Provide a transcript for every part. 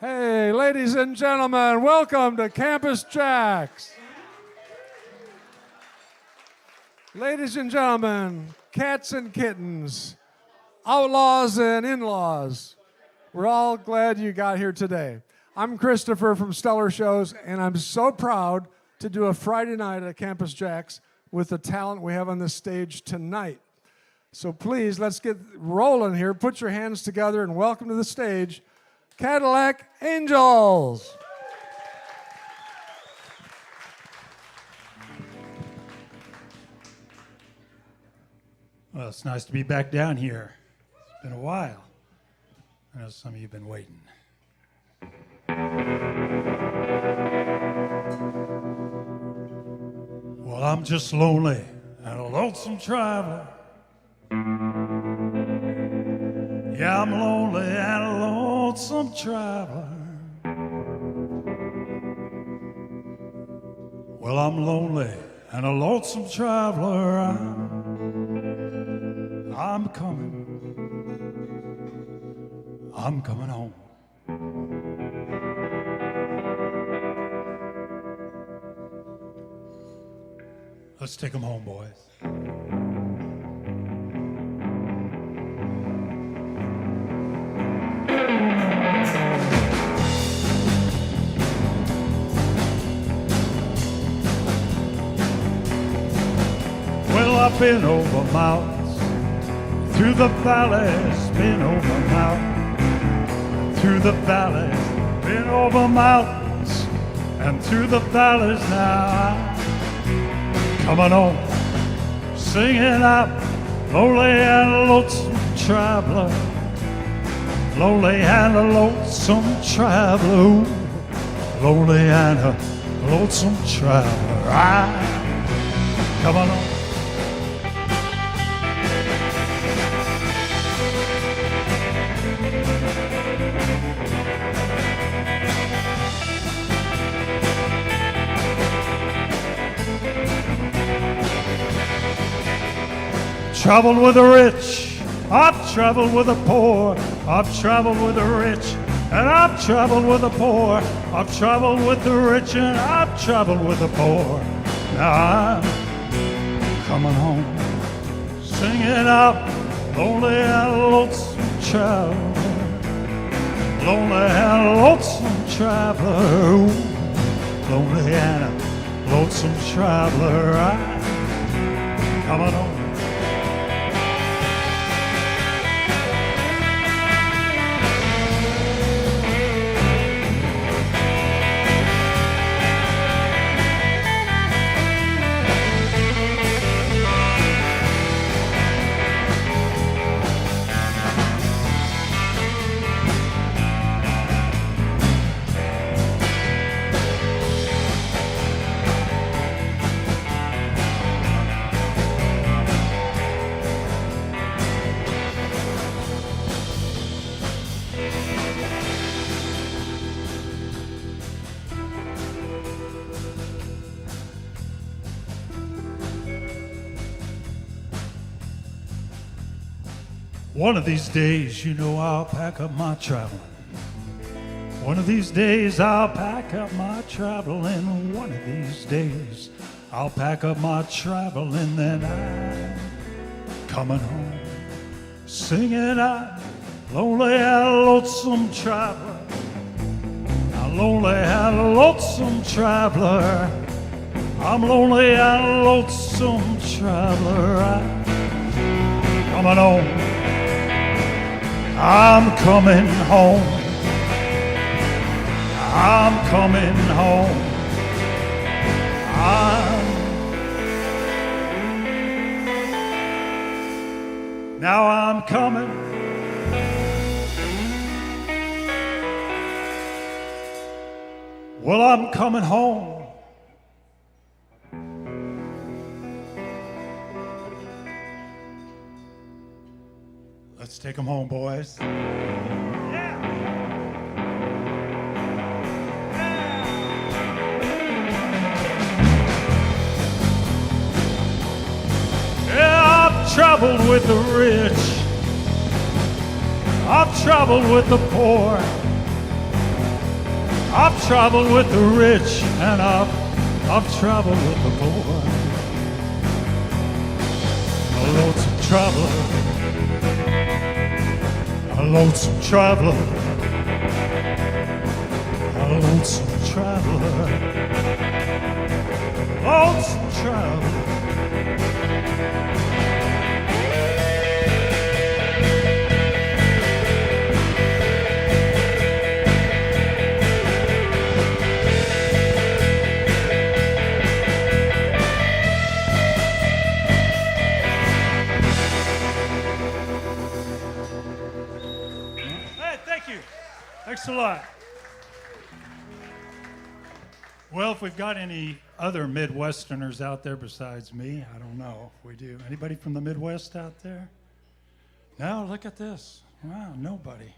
Hey, ladies and gentlemen, welcome to Campus JAX. Ladies and gentlemen, cats and kittens, outlaws and in-laws, we're all glad you got here today. I'm Christopher from Stellar Shows, and I'm so proud to do a Friday night at Campus JAX with the talent we have on this stage tonight. So please, let's get rolling here. Put your hands together and welcome to the stage, Cadillac Angels. Well, it's nice to be back down here. It's been a while. I know some of you have been waiting. Well, I'm just lonely and a lonesome traveler. Yeah, I'm lonely and a lonesome traveler. Well, I'm lonely and a lonesome traveler. I'm coming home. Let's take them home, boys. Well, I've been over mountains, through the valleys, been over mountains, through the valleys, been over mountains, and through the valleys now. I'm coming home, singing out, lonely and lonesome traveler, lonely and a lonesome traveler, ooh, lonely and a lonesome traveler. I'm coming home. Traveled with the rich, I've traveled with the poor, I've traveled with the rich, and I've traveled with the poor, I've traveled with the rich, and I've traveled with the poor. Now I'm coming home, singing out, lonely and lonesome traveler, lonely and lonesome traveler, ooh, lonely and a lonesome traveler. I'm coming home. One of these days, you know, I'll pack up my traveling. One of these days, I'll pack up my traveling. One of these days, I'll pack up my traveling. Then I'm coming home, singing out, lonely and lonesome traveler. I'm lonely and lonesome traveler. I'm lonely and lonesome traveler. I'm coming home. I'm coming home. I'm coming home. Now I'm coming. Well, I'm coming home. Let's take them home, boys. Yeah. Yeah, I've traveled with the rich. I've traveled with the poor. I've traveled with the rich and I've traveled with the poor. A lonesome traveler, a lonesome traveler, a lonesome traveler, lonesome traveler. Thanks a lot. Well, if we've got any other Midwesterners out there besides me, I don't know if we do. Anybody from the Midwest out there? No, look at this. Wow, nobody.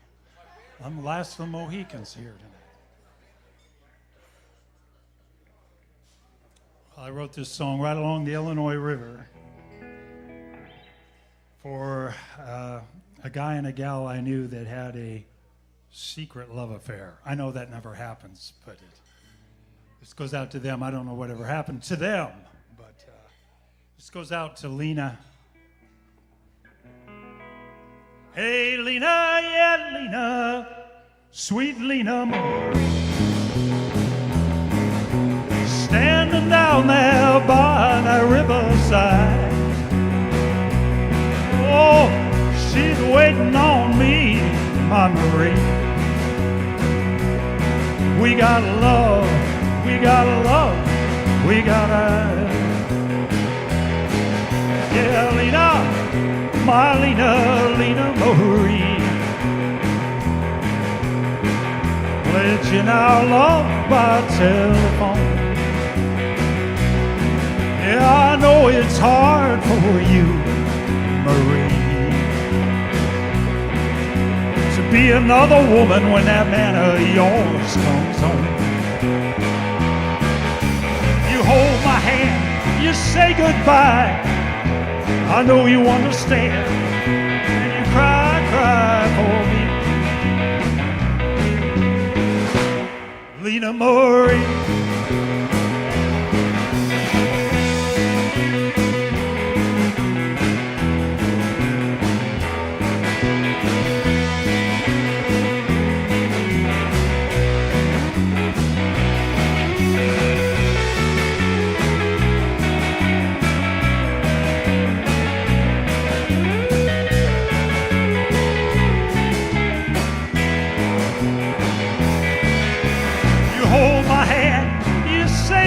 I'm the last of the Mohicans here tonight. I wrote this song right along the Illinois River for a guy and a gal I knew that had a secret love affair. I know that never happens, but this goes out to them. I don't know whatever happened to them, but this goes out to Lena. Hey, Lena, yeah, Lena, sweet Lena Moore, standing down there by the riverside. Oh, she's waiting on me, my Marie. We got love, we got love, we got eyes. Yeah, Lena, my Lena, Lena Marie, pledging our love by telephone. Yeah, I know it's hard for you, Marie, be another woman when that man of yours comes home. You hold my hand, you say goodbye. I know you understand, and you cry, cry for me. Lena Marie.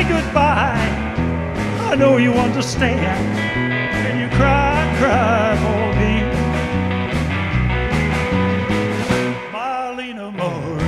Goodbye. I know you understand, and you cry, cry for me, my Lena Marie.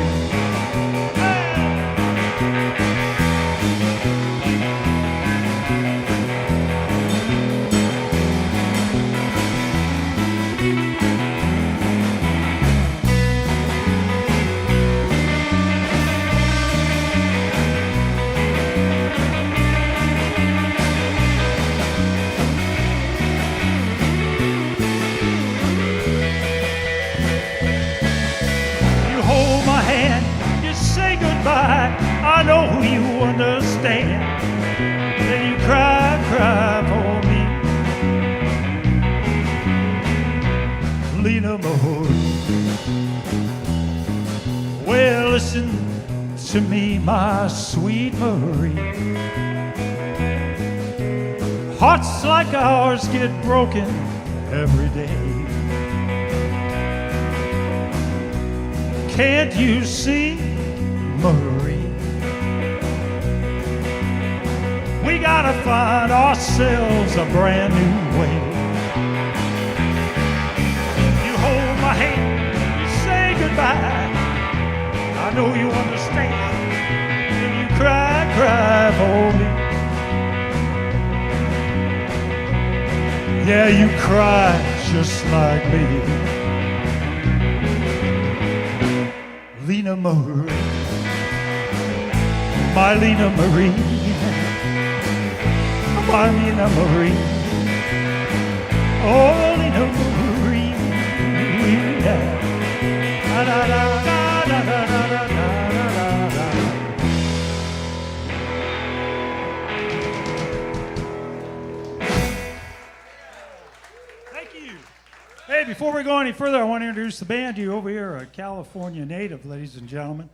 I know you understand, and you cry, cry for me, Lena Marie. Well, listen to me, my sweet Marie. Hearts like ours get broken every day. Can't you see, Marie? We gotta find ourselves a brand new way. You hold my hand, you say goodbye. I know you understand, and you cry, cry for me. Yeah, you cry just like me, Lena Marie, my Lena Marie. My Lena Marie, oh Lena Marie, yeah. Da, da, da, da, da, da, da, da, da, da. we go any further, I want to introduce the band to you over here, a California native, ladies and gentlemen.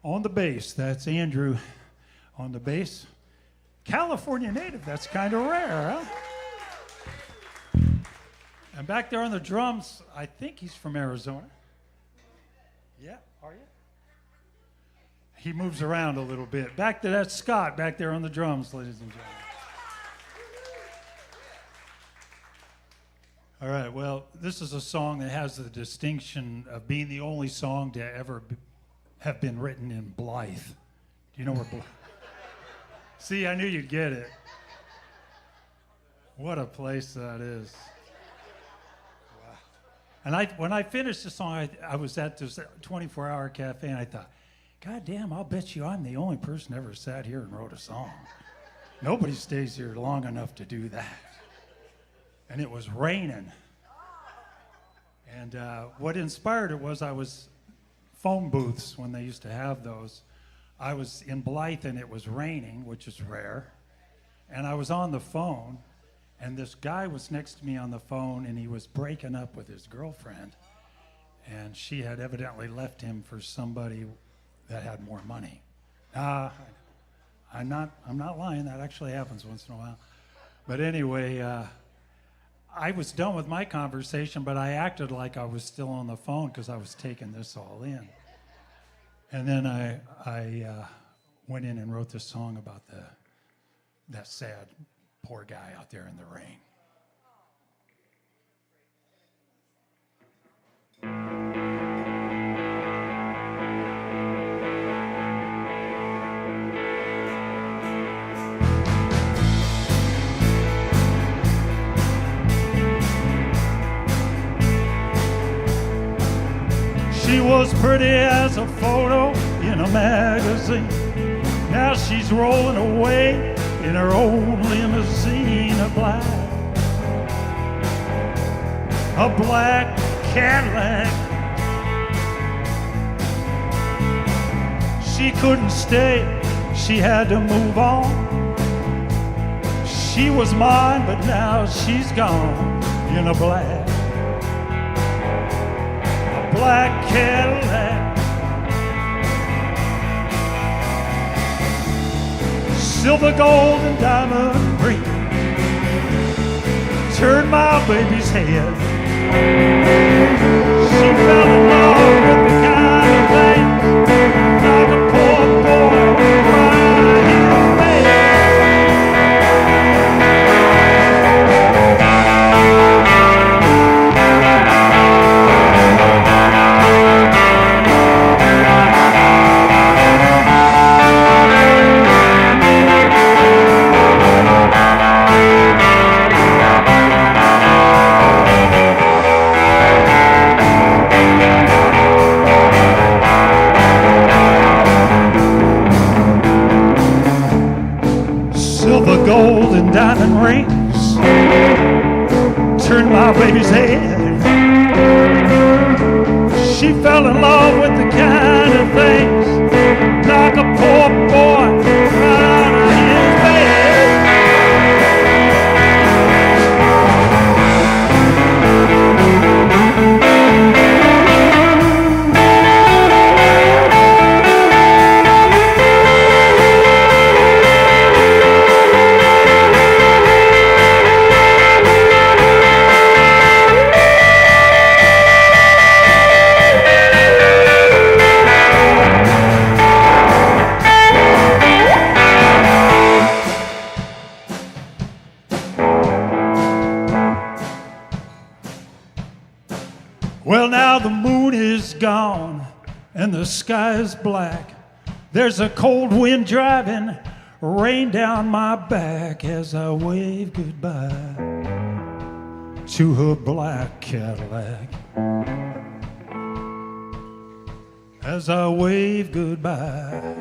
On the bass, that's Andrew on the bass. California native, that's kind of rare, huh? And back there on the drums, I think he's from Arizona. Yeah, are you? He moves around a little bit. Back to that Scott back there on the drums, ladies and gentlemen. All right, well, this is a song that has the distinction of being the only song to ever have been written in Blythe. Do you know where Blythe? See, I knew you'd get it. What a place that is. Wow. And when I finished the song, I was at this 24-hour cafe, and I thought, God damn, I'll bet you I'm the only person ever sat here and wrote a song. Nobody stays here long enough to do that. And it was raining. And what inspired it was I was phone booths when they used to have those. I was in Blythe and it was raining, which is rare. And I was on the phone, and this guy was next to me on the phone, and he was breaking up with his girlfriend. And she had evidently left him for somebody that had more money. I'm not lying. That actually happens once in a while. But anyway, I was done with my conversation, but I acted like I was still on the phone because I was taking this all in. And then I went in and wrote this song about that sad, poor guy out there in the rain. She was pretty as a photo in a magazine. Now she's rolling away in her own limousine, a black Cadillac. She couldn't stay, she had to move on. She was mine, but now she's gone in a black Cadillac. Silver, gold, and diamond ring turned my baby's head. She fell in love with the kind of things like a poor boy crying in bed. Gold and diamond rings turned my baby's head. She fell in love with the kind of things like a poor boy right out of his bed. Well, now the moon is gone and the sky is black. There's a cold wind driving rain down my back as I wave goodbye to her black Cadillac. As I wave goodbye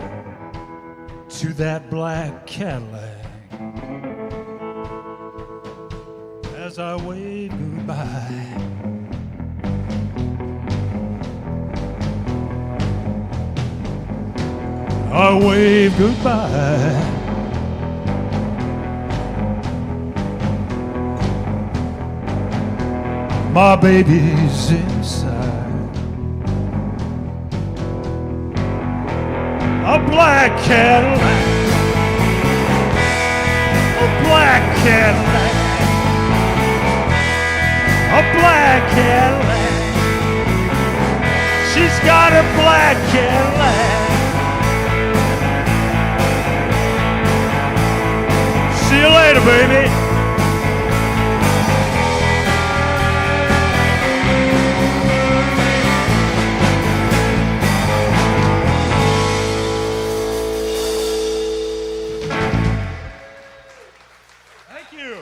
to that black Cadillac. As I wave goodbye. I wave goodbye. my baby's inside. A black Cadillac, a black Cadillac, a black Cadillac. She's got a black Cadillac. See you later, baby. Thank you.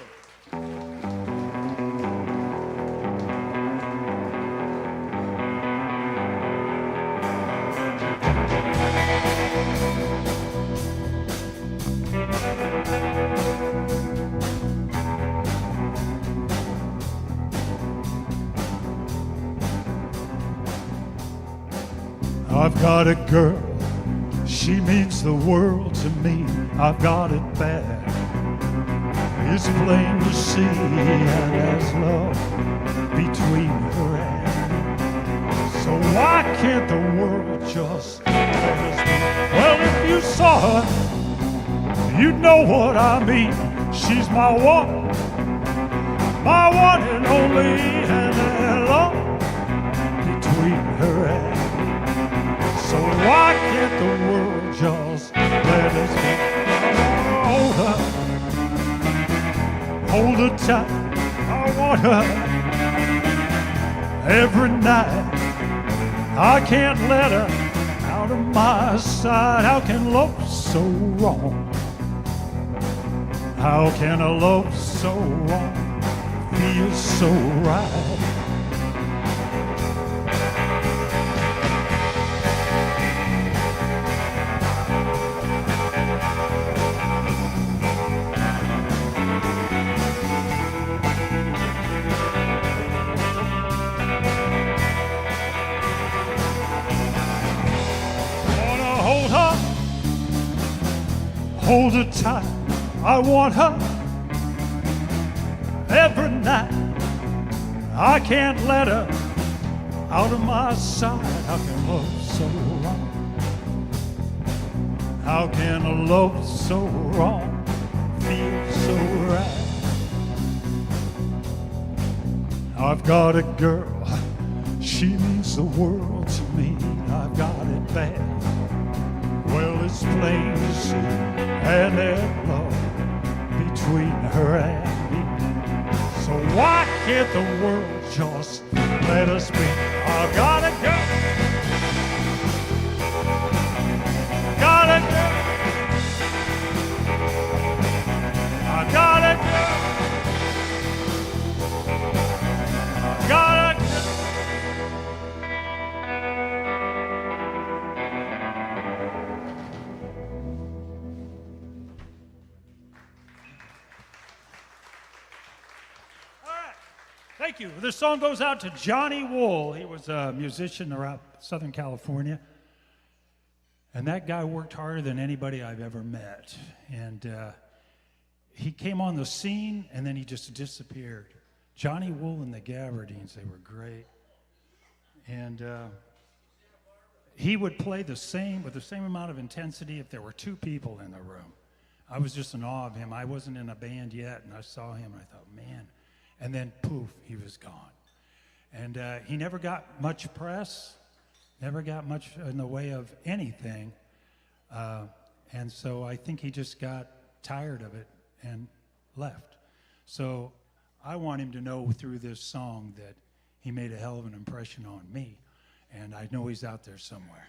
I've got a girl, she means the world to me. I've got it bad, it's plain to see, and there's love between her and me. So why can't the world just let us be? Well, if you saw her, you'd know what I mean. She's my one and only, and there's love between her and me. So why can't the world just let us be? Hold her tight, I want her every night. I can't let her out of my sight. How can love so wrong? How can a love so wrong feel so right? Hold her tight, I want her every night. I can't let her out of my sight. How can love so wrong? How can a love so wrong feel so right? I've got a girl, she means the world to me. I've got it bad, well, it's plain to see, and there's love between her and me. So why can't the world just let us be? I've got a girl, got a girl, I got a girl, got a girl. Thank you. This song goes out to Johnny Wool. He was a musician around Southern California. And that guy worked harder than anybody I've ever met. And he came on the scene, and then he just disappeared. Johnny Wool and the Gabardines, they were great. And he would play the same, with the same amount of intensity if there were two people in the room. I was just in awe of him. I wasn't in a band yet, and I saw him, and I thought, man. And then, poof, he was gone. And he never got much press, never got much in the way of anything. And so I think he just got tired of it and left. So I want him to know through this song that he made a hell of an impression on me. And I know he's out there somewhere.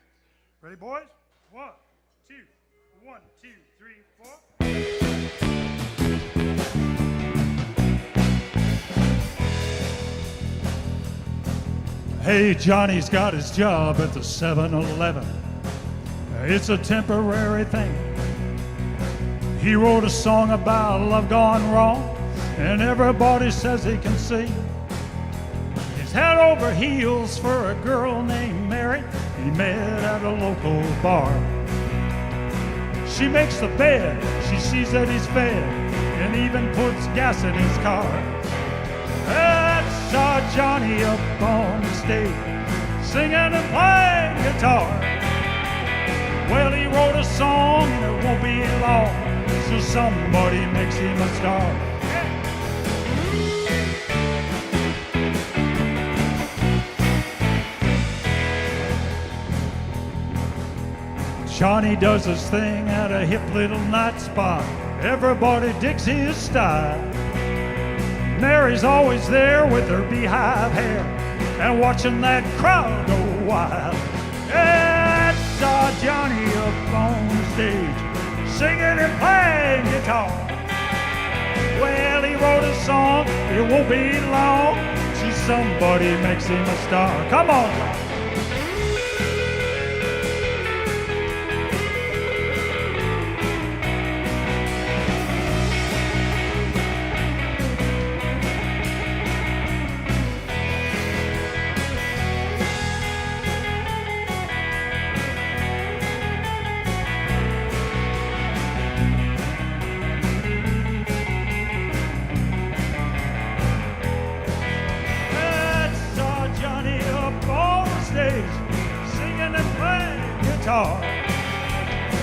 Ready, boys? 1, 2, 1, 2, 3, 4. Hey, Johnny's got his job at the 7-Eleven. It's a temporary thing. He wrote a song about love gone wrong, and everybody says he can sing. He's head over heels for a girl named Mary he met at a local bar. She makes the bed, she sees that he's fed, and even puts gas in his car. That's saw Johnny up on the stage, singing and playing guitar. Well, he wrote a song and it won't be long, so somebody makes him a star. Johnny does his thing at a hip little night spot. Everybody digs his style. Mary's always there with her beehive hair and watching that crowd go wild. Yeah, I saw Johnny up on the stage singing and playing guitar. Well, he wrote a song, it won't be long, so somebody makes him a star. Come on, Johnny.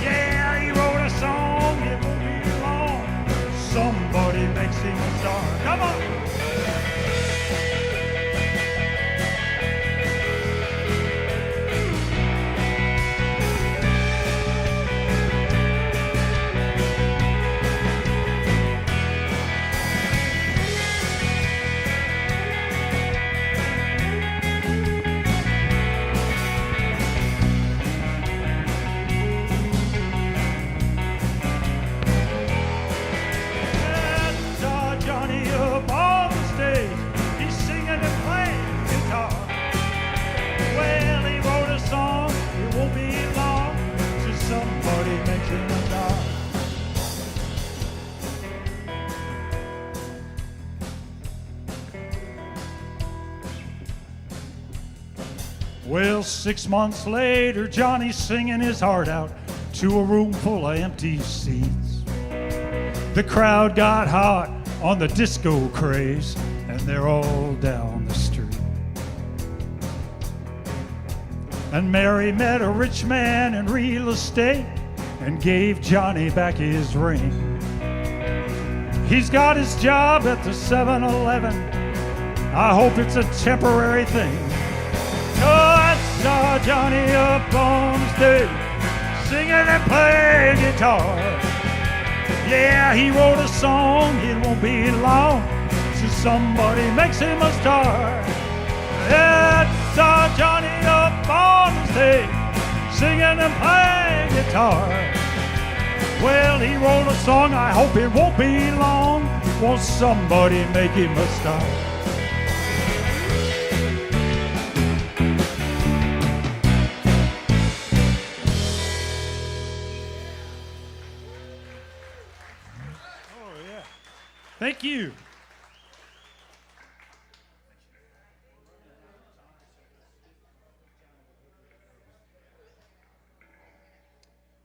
Yeah, he wrote a song, it won't be long, somebody makes him a star. Come on! Well, 6 months later, Johnny's singing his heart out to a room full of empty seats. The crowd got hot on the disco craze, and they're all down the street. And Mary met a rich man in real estate and gave Johnny back his ring. He's got his job at the 7-Eleven. I hope it's a temporary thing. Oh, I saw Johnny up on the stage, singing and playing guitar. Yeah, he wrote a song, it won't be long, so somebody makes him a star. Yeah, I saw Johnny up on the stage, singing and playing guitar. Well, he wrote a song, I hope it won't be long, won't somebody make him a star? Thank you.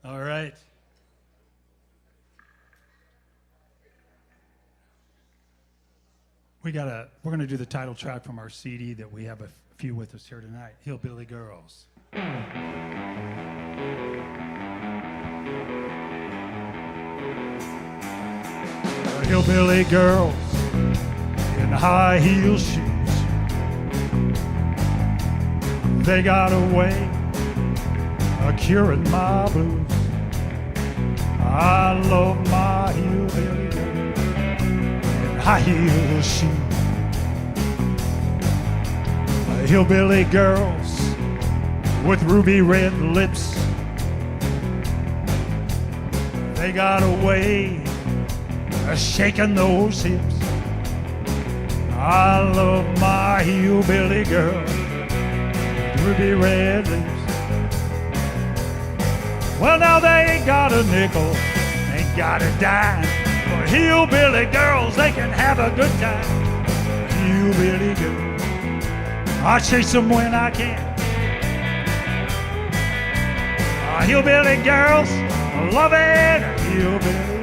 All right. We're going to do the title track from our CD that we have a few with us here tonight, Hillbilly Girls. Hillbilly girls in high heel shoes, they got a way of curing my blues. I love my hillbilly girls in high heel shoes. Hillbilly girls with ruby red lips, they got a way shaking those hips. I love my hillbilly girl with ruby red lips. Well, now they ain't got a nickel, ain't got a dime. For hillbilly girls, they can have a good time. Hillbilly girls, I chase them when I can. Hillbilly girls, love it, hillbilly.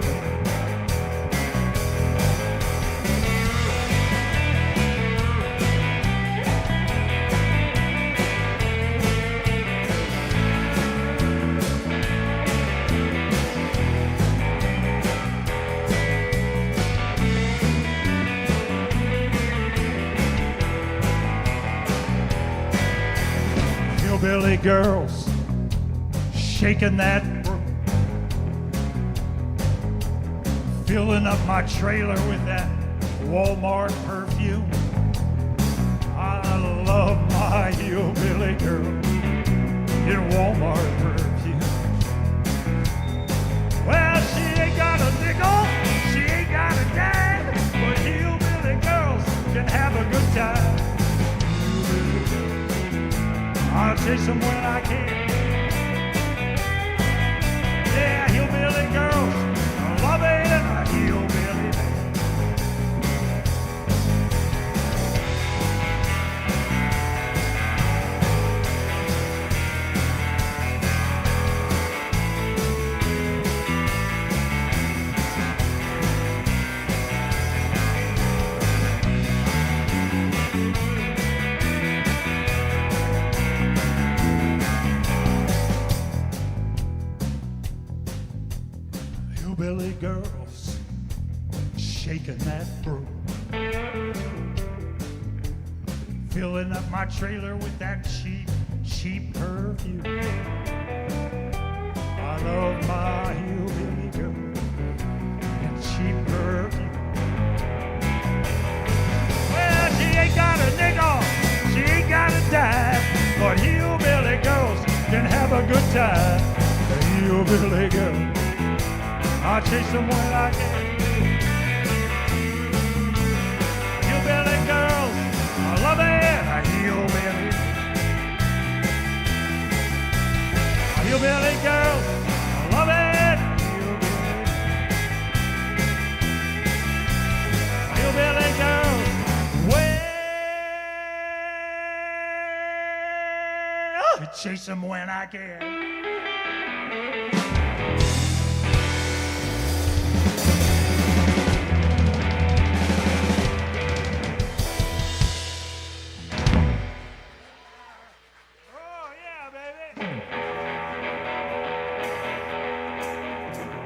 girls shaking that broom, filling up my trailer with that Walmart perfume. I love my hillbilly girl in Walmart perfume. Well, she ain't got a nickel, she ain't got a dime, but hillbilly girls can have a good time. I'll chase them when I can. Yeah, hillbilly girls, I love it, a hillbilly man. Hillbilly girls shaking that broom, filling up my trailer with that cheap perfume. I love my hillbilly girl and cheap perfume. Well, she ain't got a nickel, she ain't got a dime, but hillbilly girls can have a good time. The hillbilly girl, I'll chase them when I can. Hillbilly girls, I love it, a hillbilly. Hillbilly girls, I love it, hillbilly. Hillbilly girls, well, I chase them when I can.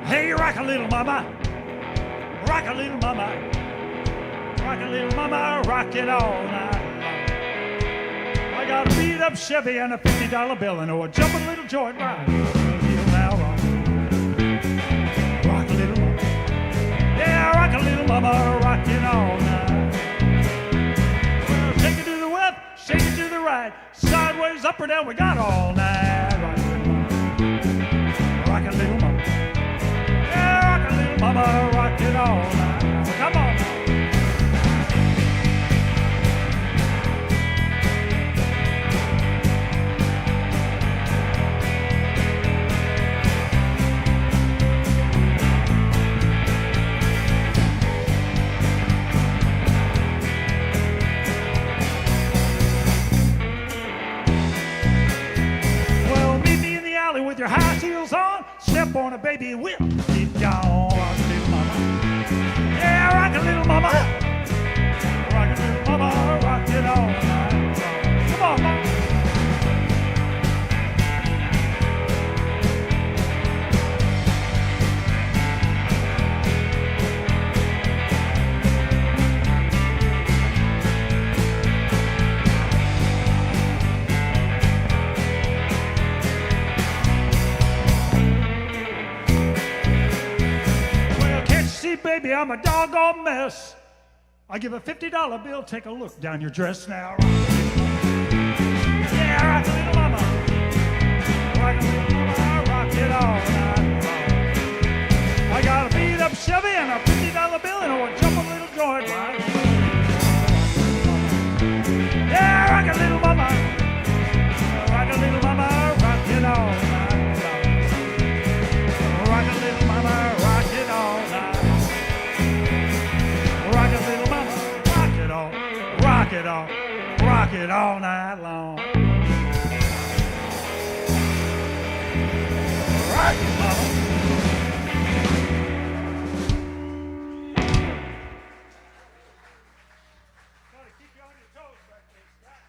Hey, rock a little mama, rock a little mama, rock a little mama, rock it all night long. I got a beat up Chevy and a $50 bill and a jumping little joint ride. Now rock a little mama, yeah, rock a little mama, rock it all night. Well, shake it to the left, shake it to the right, sideways, up or down, we got all night. Rock a little mama. Mama, rock it all night. Come on. Well, meet me in the alley with your high heels on. Step on a baby whip. Get down. Yeah, rock a little mama. Rock a little mama, rock it all night. Come on, mama. Baby, I'm a doggone mess. I give a $50 bill, take a look down your dress now. Yeah, rock a little mama. Rock a little mama, rock it all night. I got a beat up Chevy and a $50 bill and a jump a little joint ride. Yeah, rock a little mama. Rock a little mama, rock it all night. Rock a little mama, rock it all night. Rock it, little mama, rock it all, rock it all, rock it all night long. Rock it, mama. Gotta keep you on your toes back there, Scott.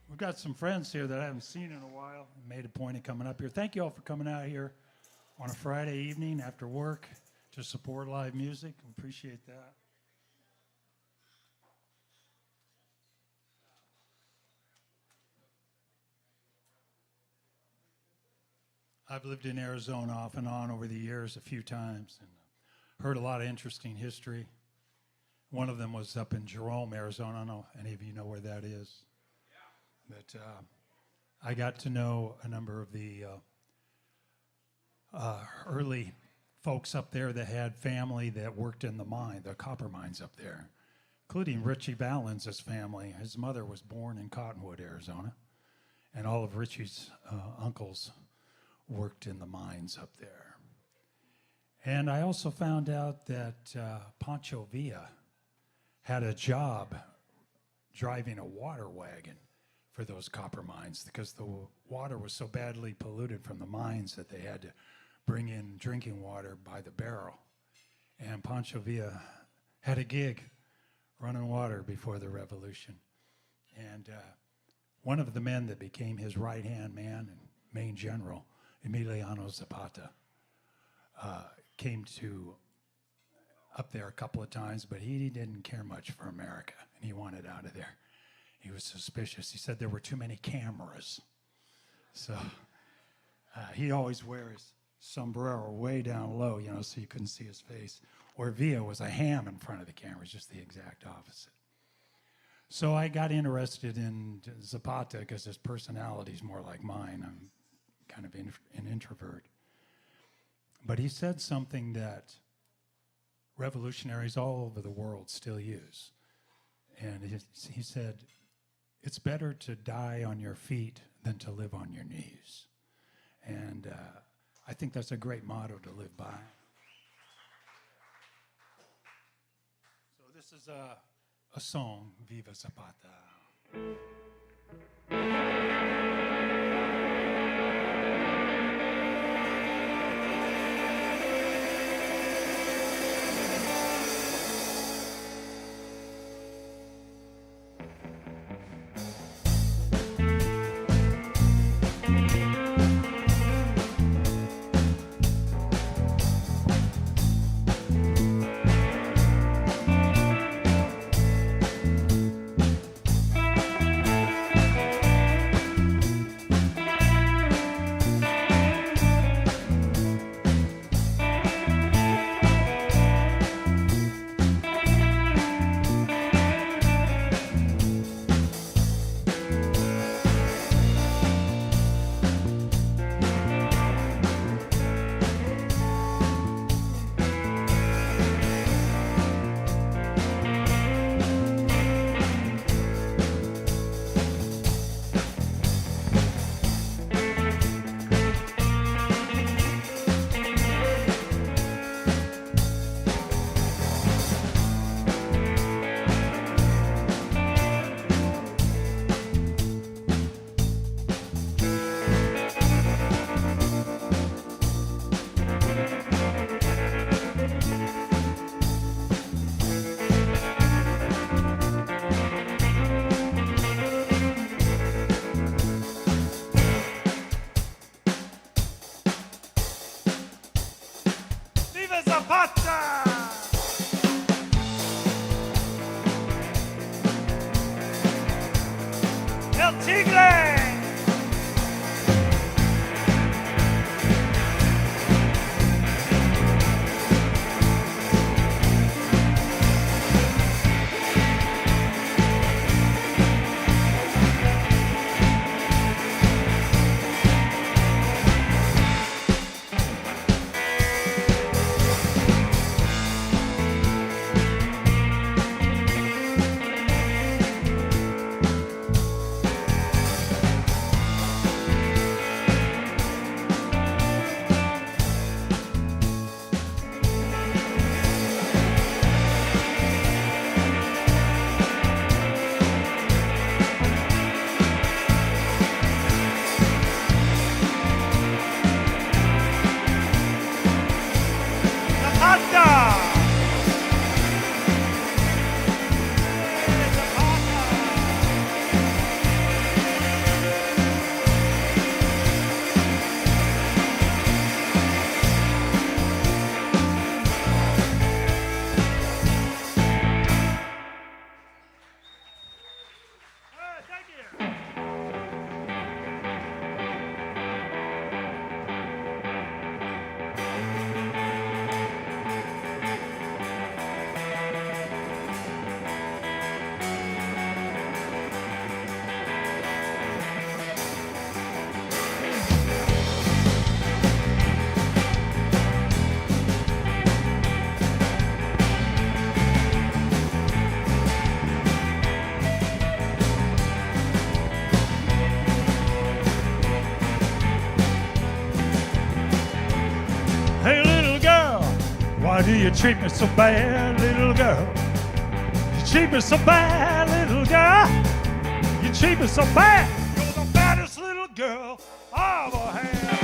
We've got some friends here that I haven't seen in a while. Made a point of coming up here. Thank you all for coming out here on a Friday evening after work to support live music. We appreciate that. I've lived in Arizona off and on over the years a few times and heard a lot of interesting history. One of them was up in Jerome, Arizona. I don't know if any of you know where that is. Yeah. But I got to know a number of the early folks up there that had family that worked in the copper mines up there, including Richie Valens' family. His mother was born in Cottonwood, Arizona, and all of Richie's uncles worked in the mines up there. And I also found out that Pancho Villa had a job driving a water wagon for those copper mines because the water was so badly polluted from the mines that they had to bring in drinking water by the barrel. And Pancho Villa had a gig running water before the revolution. And one of the men that became his right-hand man and main general, Emiliano Zapata, came to up there a couple of times, but he didn't care much for America, and he wanted out of there. He was suspicious. He said there were too many cameras. So he always wears sombrero way down low, so you couldn't see his face. Or Villa was a ham in front of the cameras, just the exact opposite. So I got interested in Zapata because his personality is more like mine. I'm kind of an introvert. But he said something that revolutionaries all over the world still use. And he said, it's better to die on your feet than to live on your knees. And I think that's a great motto to live by. So this is a song, Viva Zapata. do you treat me so bad, little girl? You treat me so bad, little girl. You treat me so bad. You're the baddest little girl I ever had.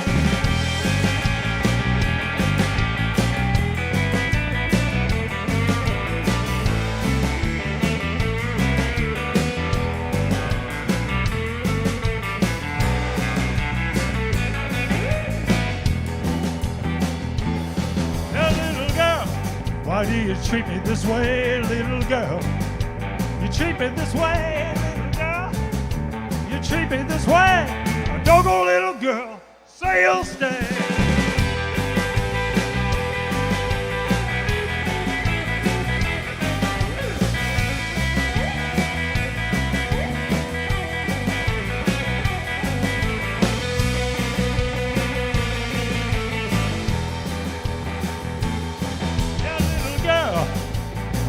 Why do you treat me this way, little girl? You treat me this way, little girl. You treat me this way. Don't go, little girl. Say you'll stay.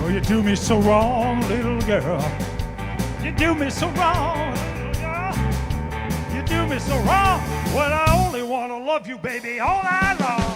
You do me so wrong, little girl. You do me so wrong, little girl. You do me so wrong. Well, I only want to love you, baby, all night long.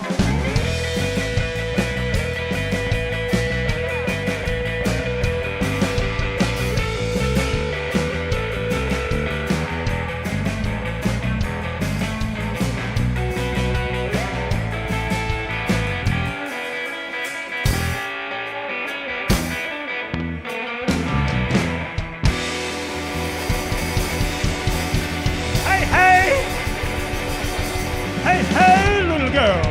Hey, little girl.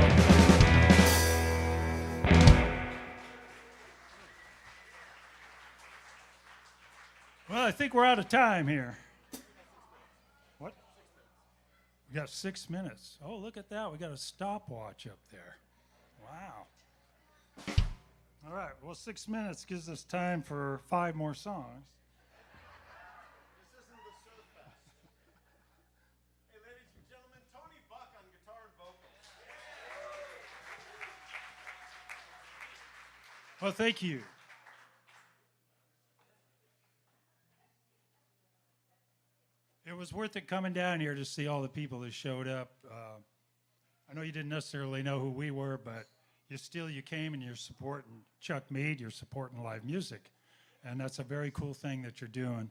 Well, I think we're out of time here. What? We got 6 minutes. Oh, look at that. We got a stopwatch up there. Wow. All right. Well, 6 minutes gives us time for 5 more songs. Well, thank you. It was worth it coming down here to see all the people that showed up. I know you didn't necessarily know who we were, but you came and you're supporting Chuck Mead, you're supporting live music. And that's a very cool thing that you're doing.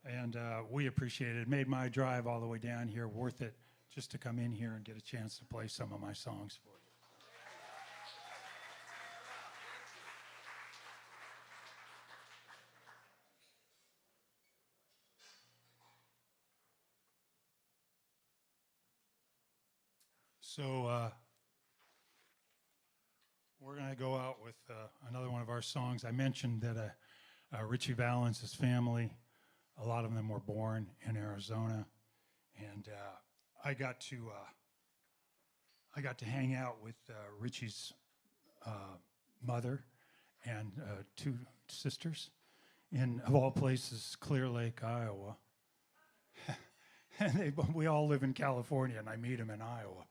And we appreciate it. It made my drive all the way down here worth it just to come in here and get a chance to play some of my songs for you. So we're going to go out with another one of our songs. I mentioned that Richie Valens' family, a lot of them were born in Arizona, and I got to hang out with Richie's mother and 2 sisters in, of all places, Clear Lake, Iowa. And we all live in California, and I meet them in Iowa.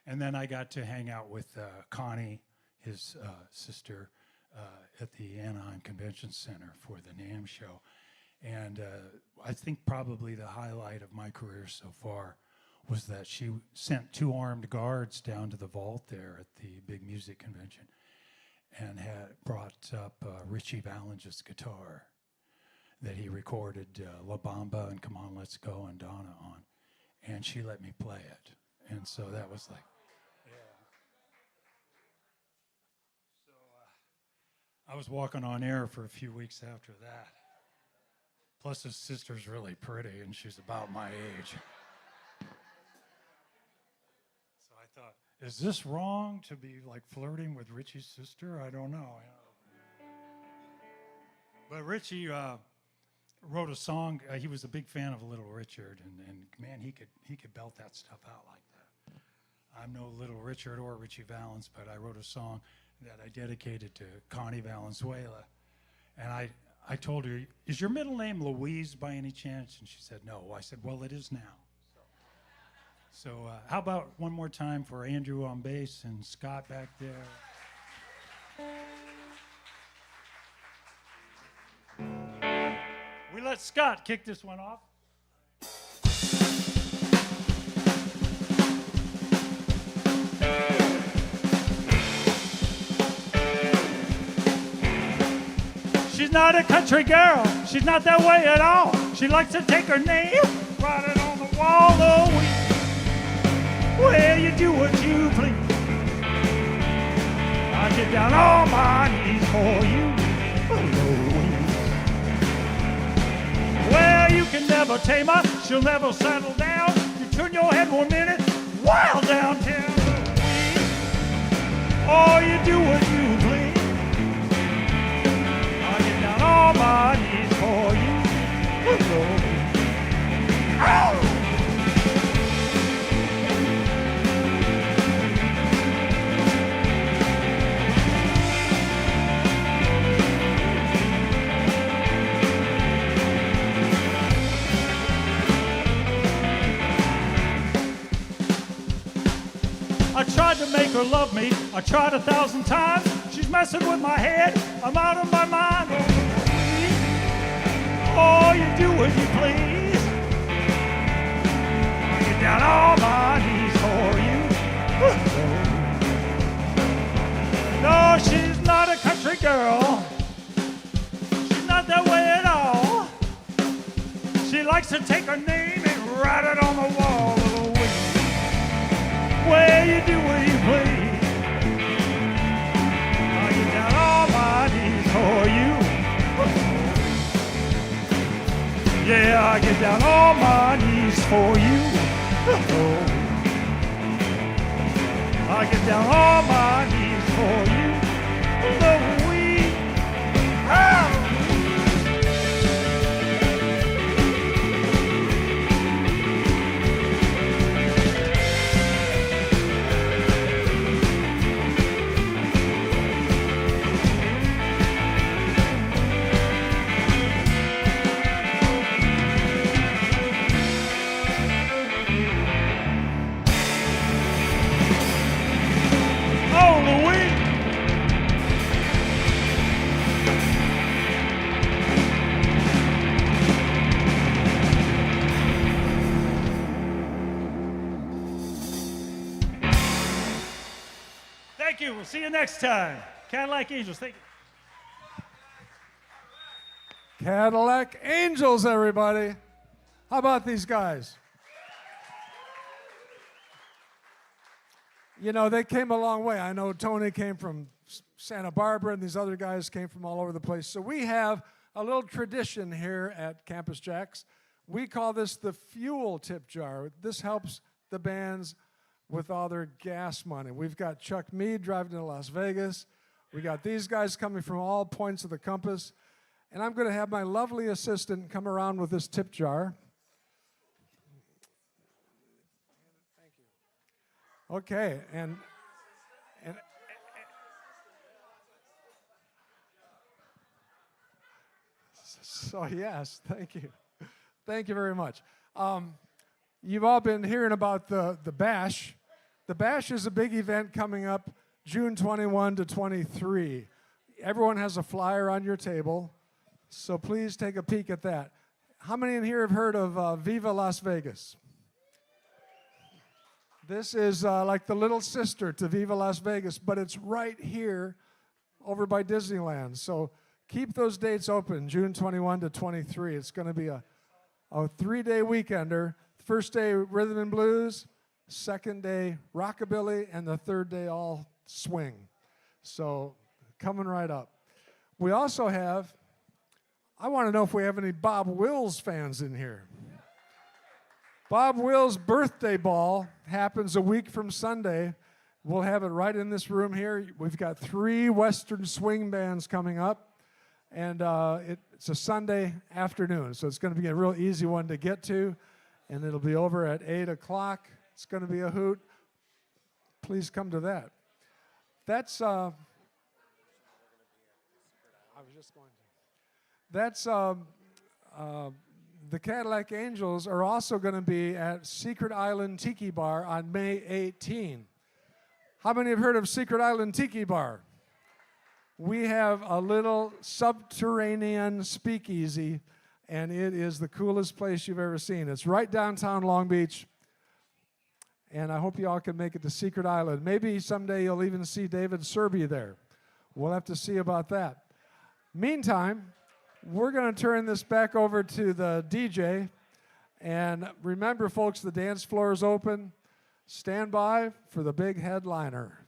And then I got to hang out with Connie, his sister, at the Anaheim Convention Center for the NAMM show. And I think probably the highlight of my career so far was that she sent 2 armed guards down to the vault there at the big music convention and had brought up Richie Valens' guitar that he recorded La Bamba and Come On, Let's Go and Donna on. And she let me play it. And so that was like, I was walking on air for a few weeks after that. Plus his sister's really pretty and she's about my age. So I thought, is this wrong to be like flirting with Richie's sister? I don't know. But Richie wrote a song. He was a big fan of Little Richard, and man, he could belt that stuff out like that. I'm no Little Richard or Richie Valens, but I wrote a song that I dedicated to Connie Valenzuela. And I told her, is your middle name Louise by any chance? And she said, no. I said, well, it is now. So how about one more time for Andrew on bass and Scott back there? We let Scott kick this one off. She's not a country girl. She's not that way at all. She likes to take her name, write it on the wall. Oh, well, you do what you please. I get down on my knees for you. Oh, well, you can never tame her. She'll never settle down. You turn your head 1 minute, wild downtown. Oh, you do what you please. I get down on my knees for you. Oh. I tried to make her love me. I tried 1,000 times. She's messing with my head. I'm out of my mind. Oh, you do what you please. I get down on my knees for you. No, she's not a country girl. She's not that way at all. She likes to take her name and write it on the wall. Well, you do what you please. I get down on my knees for you. Yeah, I get down on my knees for you. I get down on my knees for you. Louise. Ah! Thank you. We'll see you next time. Cadillac Angels. Thank you. Cadillac Angels, everybody. How about these guys? You know, they came a long way. I know Tony came from Santa Barbara, and these other guys came from all over the place. So we have a little tradition here at Campus JAX. We call this the fuel tip jar. This helps the bands with all their gas money. We've got Chuck Mead driving to Las Vegas. We got these guys coming from all points of the compass. And I'm going to have my lovely assistant come around with this tip jar. Thank you. Okay, and so yes, thank you. Thank you very much. You've all been hearing about the Bash. The Bash is a big event coming up June 21 to 23. Everyone has a flyer on your table, so please take a peek at that. How many in here have heard of Viva Las Vegas? This is like the little sister to Viva Las Vegas, but it's right here over by Disneyland. So keep those dates open, June 21 to 23. It's going to be a 3-day weekender. First day, rhythm and blues. Second day, rockabilly. And the third day, all swing. So coming right up. We also have, I want to know if we have any Bob Wills fans in here. Bob Wills' birthday ball happens a week from Sunday. We'll have it right in this room here. We've got 3 Western swing bands coming up. And it's a Sunday afternoon, so it's going to be a real easy one to get to. And it'll be over at 8 o'clock. It's going to be a hoot. Please come to that. That's, I was just going to. That's, the Cadillac Angels are also going to be at Secret Island Tiki Bar on May 18. How many have heard of Secret Island Tiki Bar? We have a little subterranean speakeasy, and it is the coolest place you've ever seen. It's right downtown Long Beach, and I hope you all can make it to Secret Island. Maybe someday you'll even see David Serby there. We'll have to see about that. Meantime, we're going to turn this back over to the DJ. And remember, folks, the dance floor is open. Stand by for the big headliner.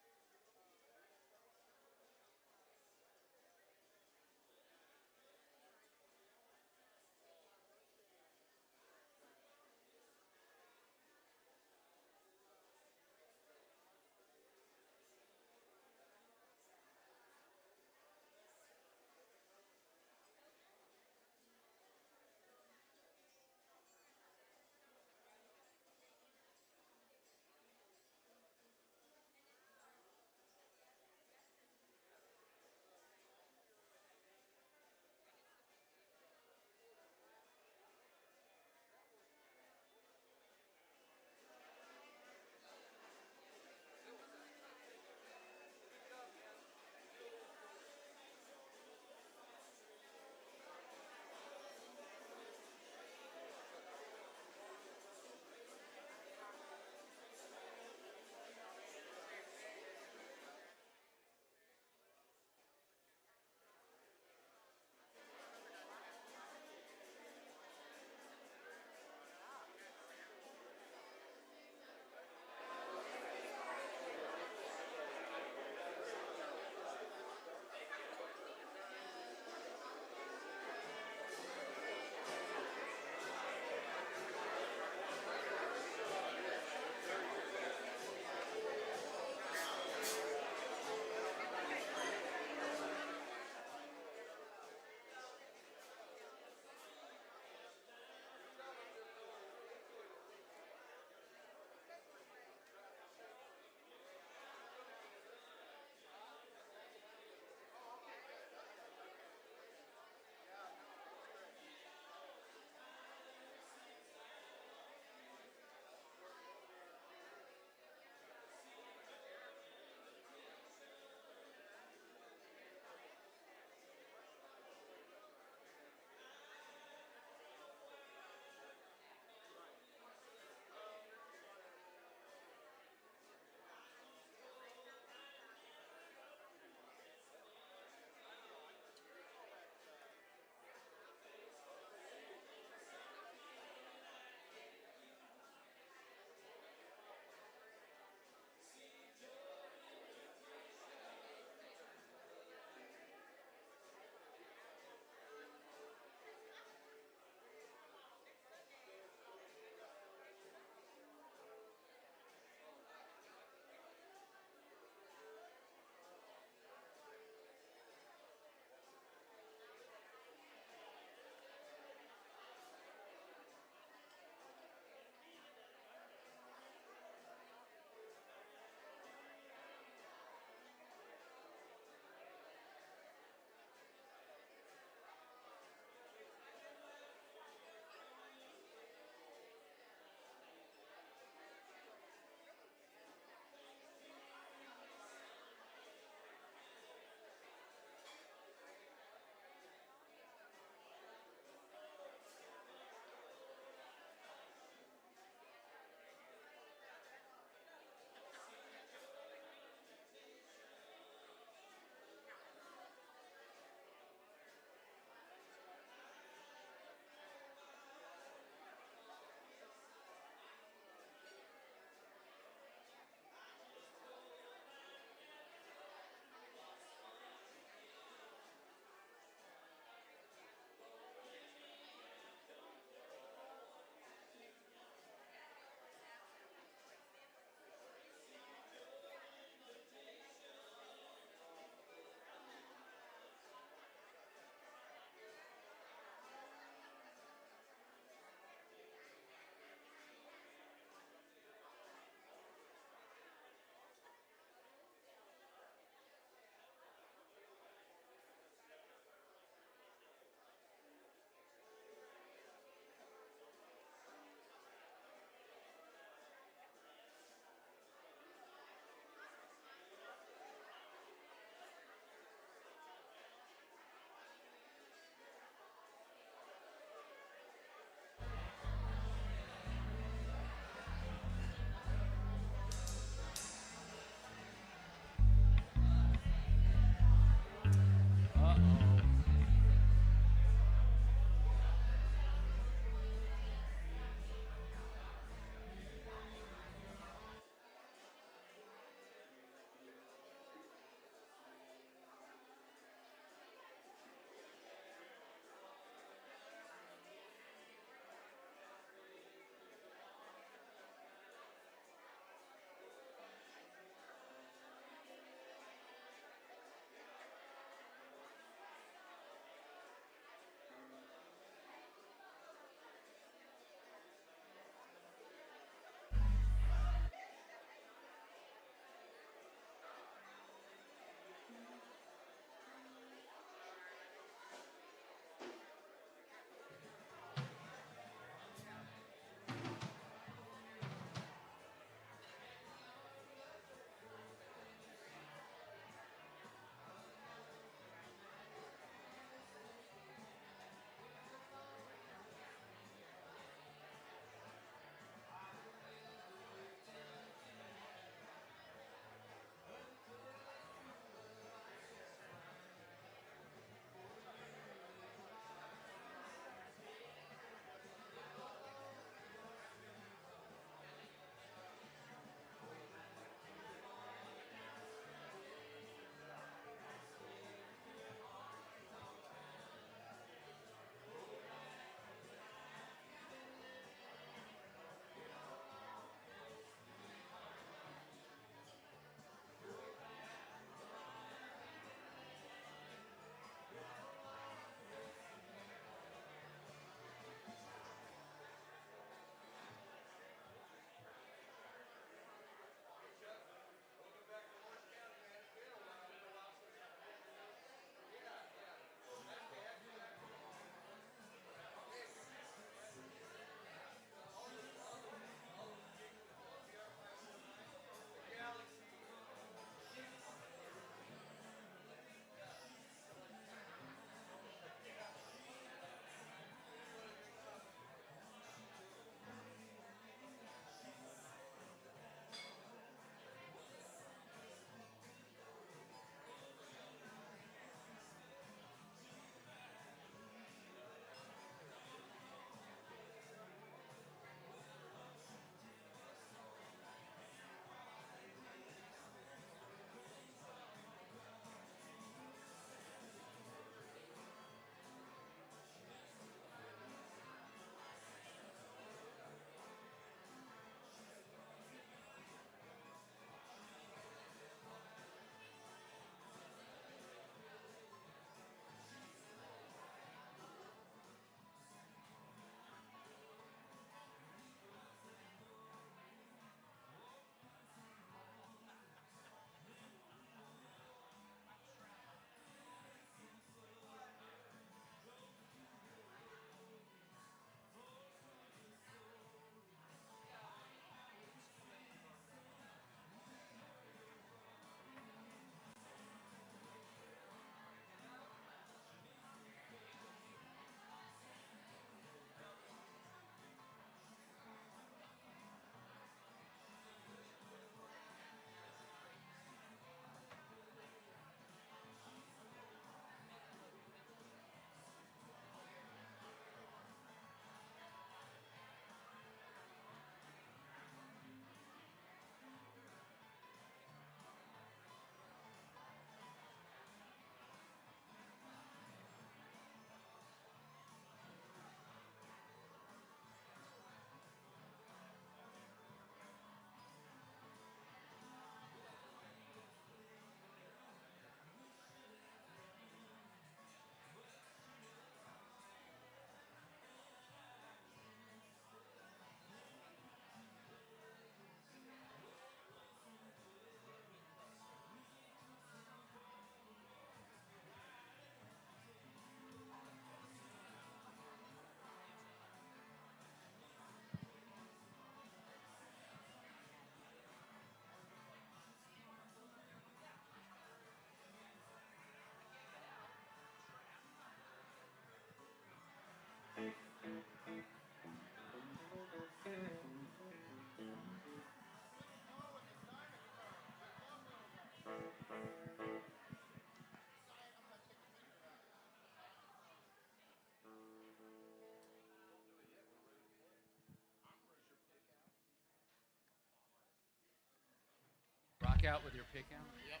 rock out with your pick out? Yep.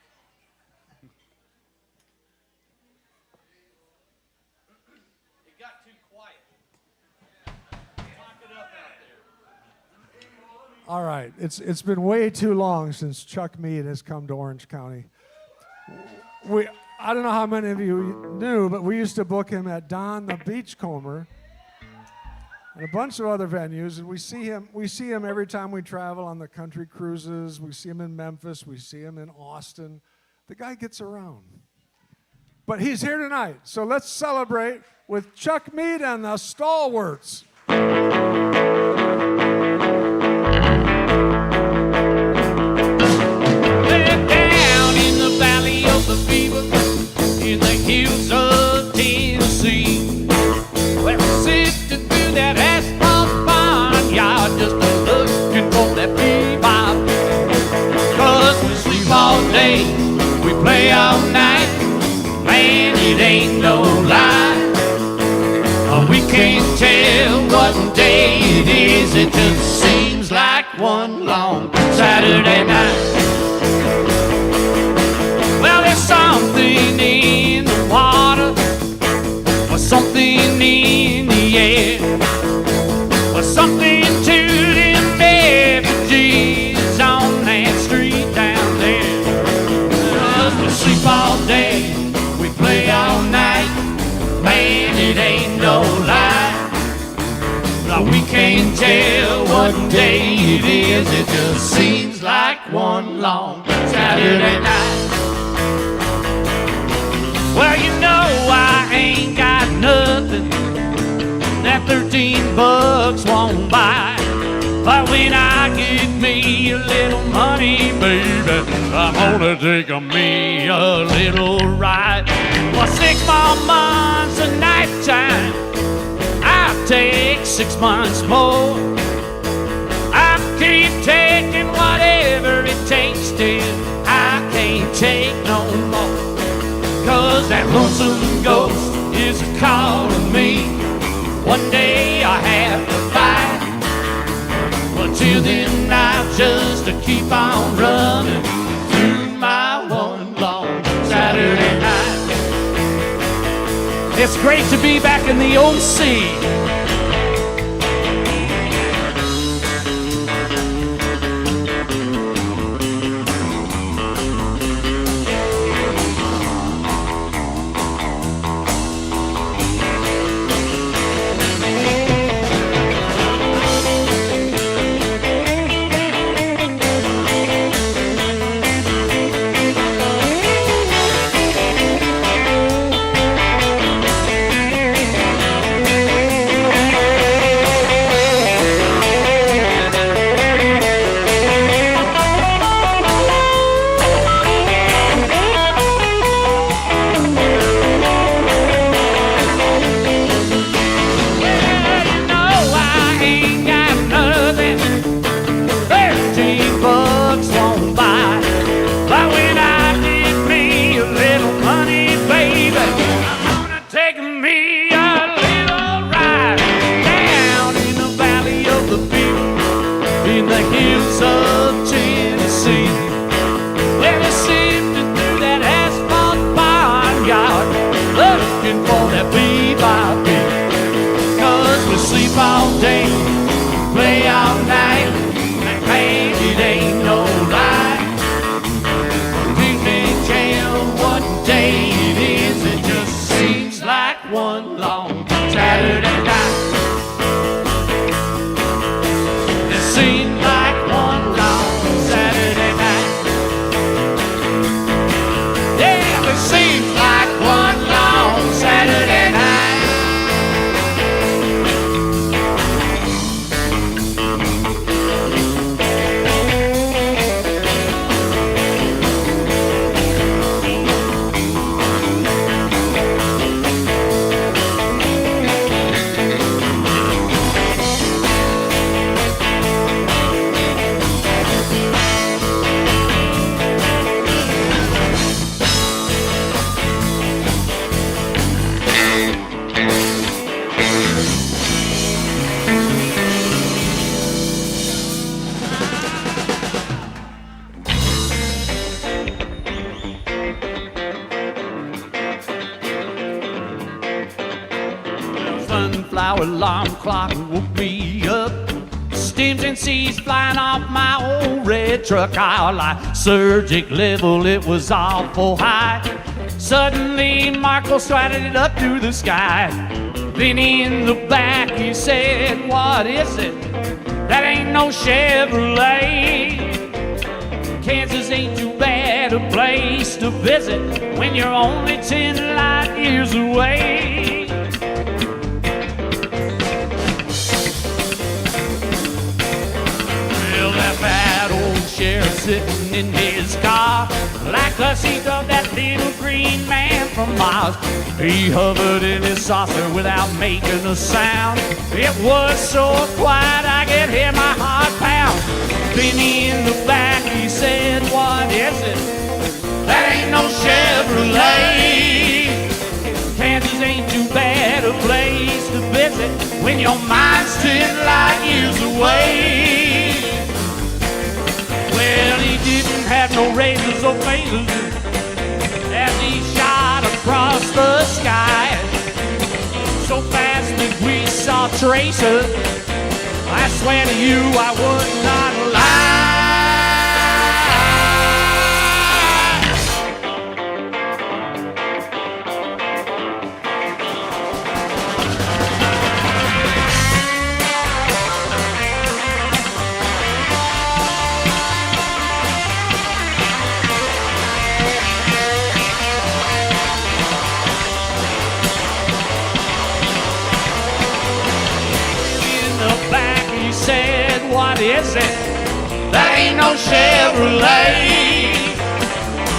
It got too quiet. Talk it up out there. All right, it's been way too long since Chuck Mead has come to Orange County. I don't know how many of you knew, but we used to book him at Don the Beachcomber and a bunch of other venues, and we see him every time we travel on the country cruises. We see him in Memphis, we see him in Austin. The guy gets around. But he's here tonight, so let's celebrate with Chuck Mead and the Stalwarts. In the hills of Tennessee, where we're sifting through that asphalt barnyard, just looking for that bebop. 'Cause we sleep all day, we play all night, man, it ain't no lie. We can't tell what day it is, it just seems like one long Saturday night. Well, there's something in the water, or something in the air, or something to them beverages on that street down there. 'Cause we sleep all day, we play all night, man, it ain't no lie. Now we can't tell what day it is, it just seems like one long Saturday night. Well, you know I ain't got nothing that 13 bucks won't buy. But when I get me a little money, baby, I'm gonna take me a little ride. For 6 more months of nighttime, I'll take 6 months more. I keep taking whatever it takes till I can't take no more. 'Cause that lonesome ghost is calling me. One day I have to fight, but till then I'll just keep on running through my one long Saturday night. It's great to be back in the OC. 2-hour alarm clock woke me up. Steams and seas flying off my old red truck. Our like surgic level, it was awful high. Suddenly Marco started it up to the sky. Then in the back he said, what is it? That ain't no Chevrolet. Kansas ain't too bad a place to visit when you're only 10 light years away. Well, that fat old sheriff sitting in his car, like the seat of that little green man from Mars. He hovered in his saucer without making a sound. It was so quiet I could hear my heart pound. Then in the back he said, what is it? That ain't no Chevrolet. Kansas ain't too bad a place to visit when your mind's 10 light years away. Well, he didn't have no razors or phasers as he shot across the sky. So fast that we saw traces, I swear to you I would not lie. Said, what is it? That ain't no Chevrolet.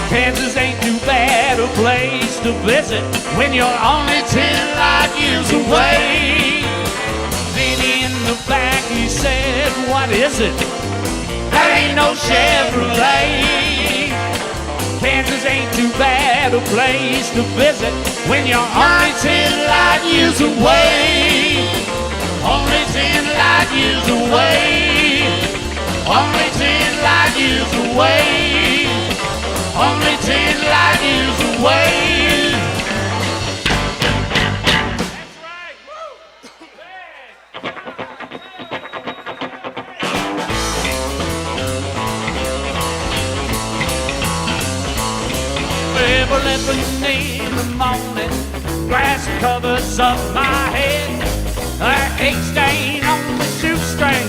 Kansas ain't too bad a place to visit when you're only 10 light years away. Then in the back he said, what is it? That ain't no Chevrolet. Kansas ain't too bad a place to visit when you're only 10 light years away. Only 10 light years away. Only 10 light years away. Only 10 light years away. That's right. Woo! Hey. 11 in the morning, grass covers up my head. A cake stain on the shoestring,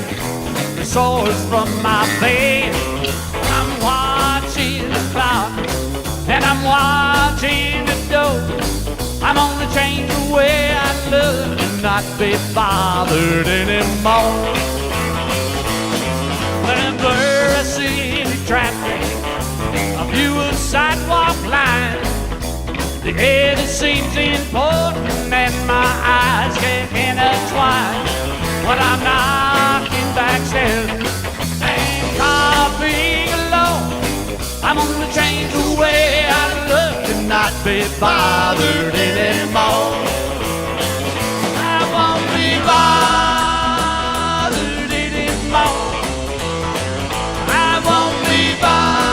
the sores from my bed. I'm watching the clock and I'm watching the door. I'm gonna change the way I look and not be bothered anymore. Embarrassing traffic, a view of sidewalk lines. The head seems important and my eyes can't intertwine. When I'm knocking back stairs and coughing alone, I'm gonna change the way I look and not be bothered anymore. I won't be bothered anymore. I won't be bothered.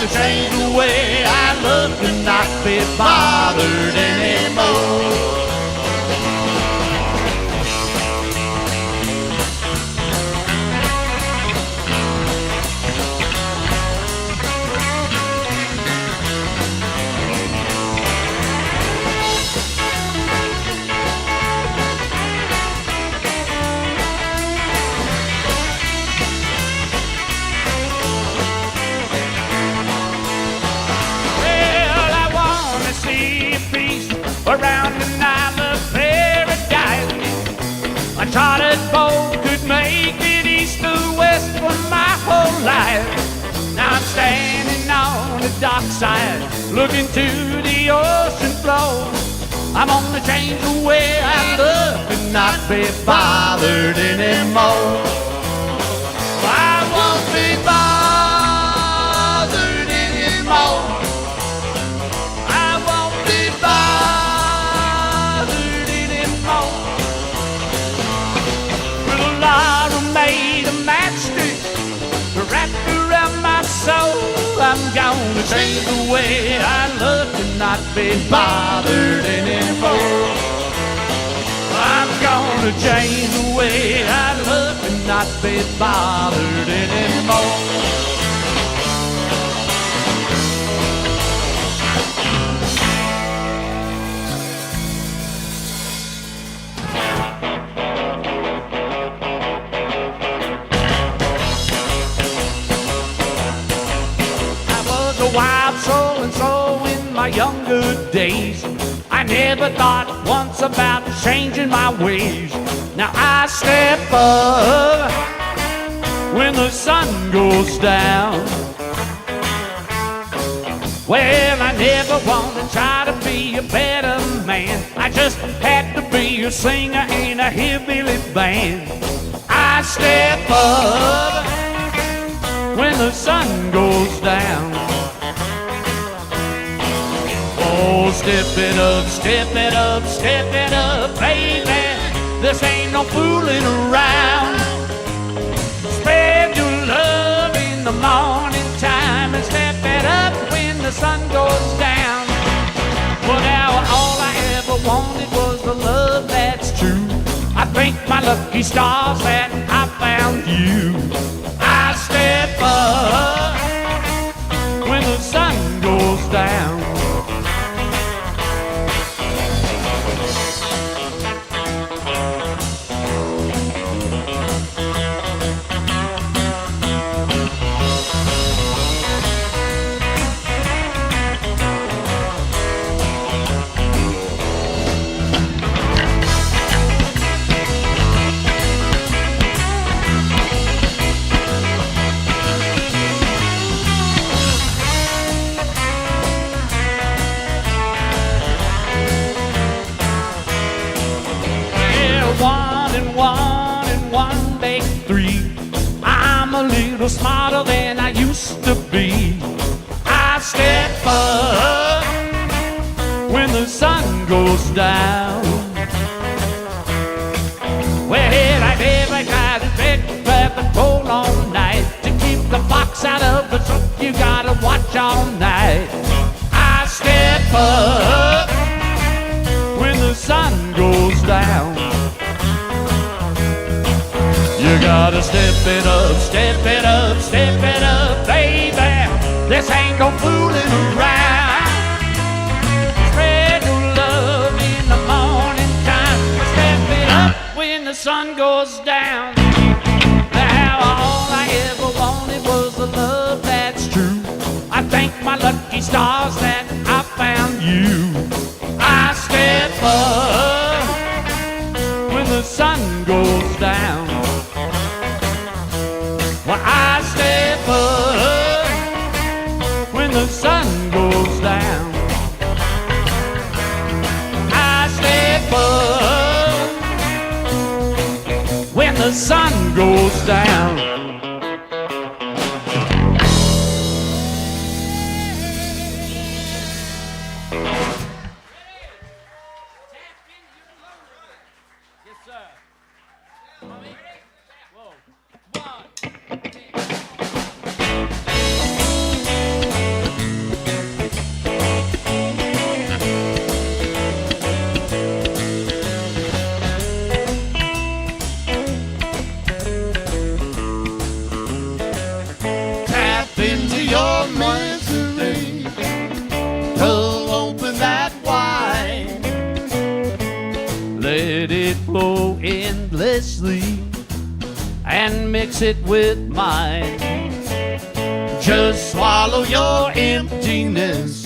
Change the way I look and not be bothered anymore. Around an isle of paradise, uncharted boat could make it east or west for my whole life. Now I'm standing on the dockside, looking to the ocean floor. I'm gonna change the way I look and not be bothered anymore. I won't be bothered anymore. I won't be bothered anymore. Little Laura made a matchstick, change the way I look and not be bothered anymore. I'm gonna change the way I look and not be bothered anymore. Wild soul and so in my younger days, I never thought once about changing my ways. Now I step up when the sun goes down. Well, I never want to try to be a better man. I just had to be a singer in a hillbilly band. I step up when the sun goes down. Oh, step it up, step it up, step it up, baby. This ain't no fooling around. Spread your love in the morning time and step it up when the sun goes down. Well, now all I ever wanted was the love that's true. I thank my lucky stars that I found you. I step up when the sun goes down. One big three. I'm a little smarter than I used to be. I step up when the sun goes down. Well, I never got to bed traffic roll all night. To keep the fox out of the truck, you gotta watch all night. I step up when the sun goes down. You gotta step it up, step it up, step it up, baby. This ain't no fooling around. Spread your love in the morning time. Step it up when the sun goes down. Now all I ever wanted was the love that's true. I thank my lucky stars that I found you. I step up when the sun goes down. Well, I step up when the sun goes down. I step up when the sun goes down. Yes, sir. Whoa. One. Endlessly and mix it with mine. Just swallow your emptiness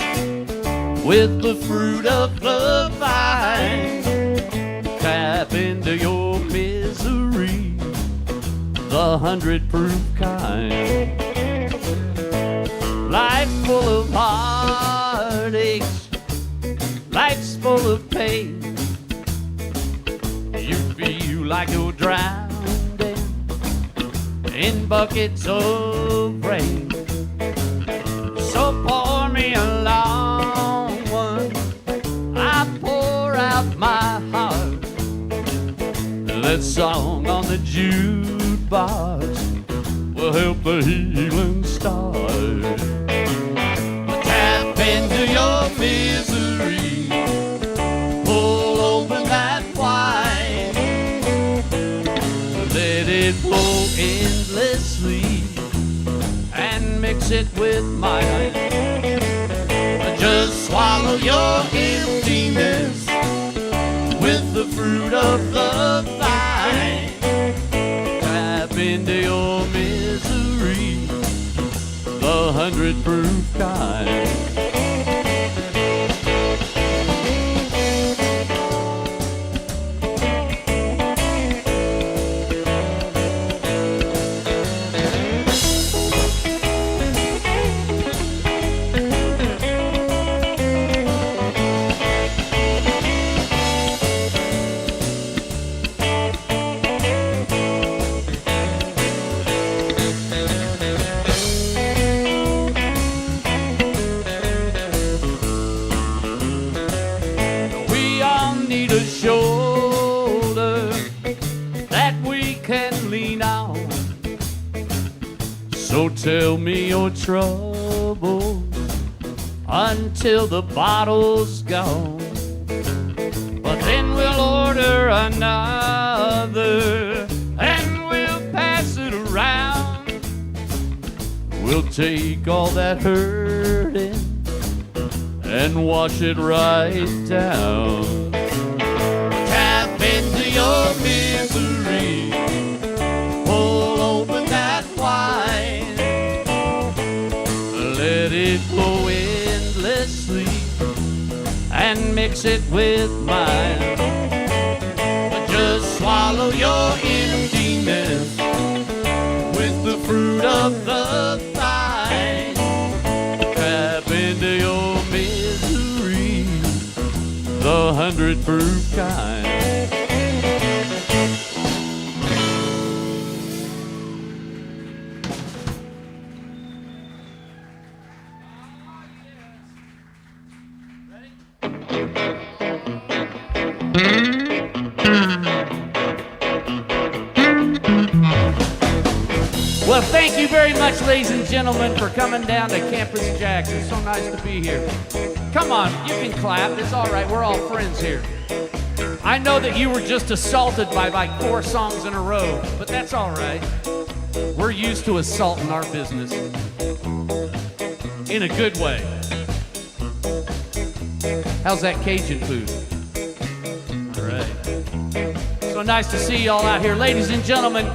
with the fruit of the vine. Tap into your misery, the 100-proof kind. Life full of heartaches, life's full of pain. You feel like you're drowning in buckets of rain. So pour me a long one, I pour out my heart. That song on the jukebox will help the healing start. your misery. Pull open that wine, let it flow endlessly, and mix it with mine. Just swallow your emptiness with the fruit of the vine. Tap into your misery, the 100 proof kind. So tell me your trouble until the bottle's gone. But then we'll order another and we'll pass it around. We'll take all that hurting and wash it right down. Tap into your misery, pull open that wine, let it flow endlessly and mix it with mine. But just swallow your emptiness with the fruit of the vine. Tap into your misery, the 100 proof kind. Well, thank you very much, ladies and gentlemen, for coming down to Campus JAX. It's so nice to be here. Come on, you can clap. It's all right. We're all friends here. I know that you were just assaulted by like 4 songs in a row, but that's all right. We're used to assault in our business. In a good way. How's that Cajun food? All right. So nice to see you all out here. Ladies and gentlemen,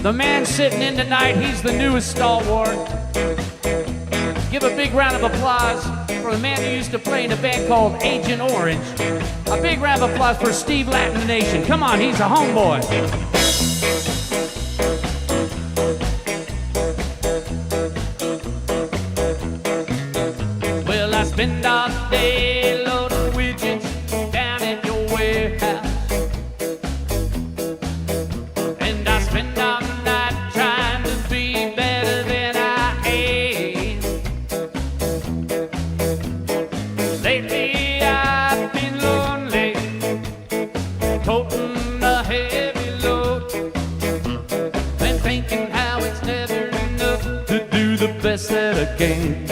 the man sitting in tonight, he's the newest stalwart. Give a big round of applause for the man who used to play in a band called Agent Orange. A big round of applause for Steve Latin Nation. Come on, he's a homeboy. Well, I spend all day loading widgets down in your warehouse. And I spend all night trying to be better than I am. Lately I've been lonely, toting a heavy load, and thinking how it's never enough to do the best that I can.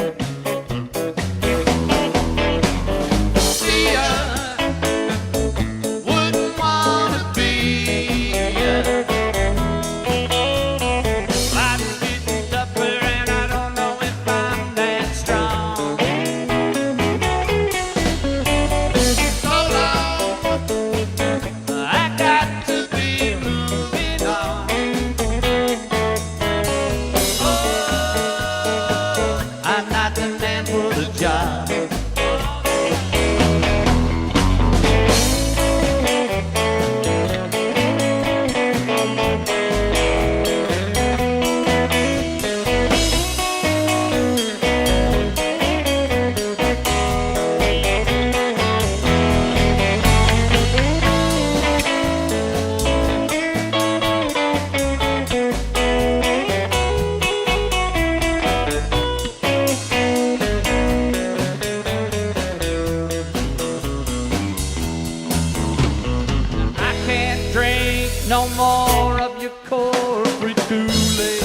No more of your corporate Kool-Aid,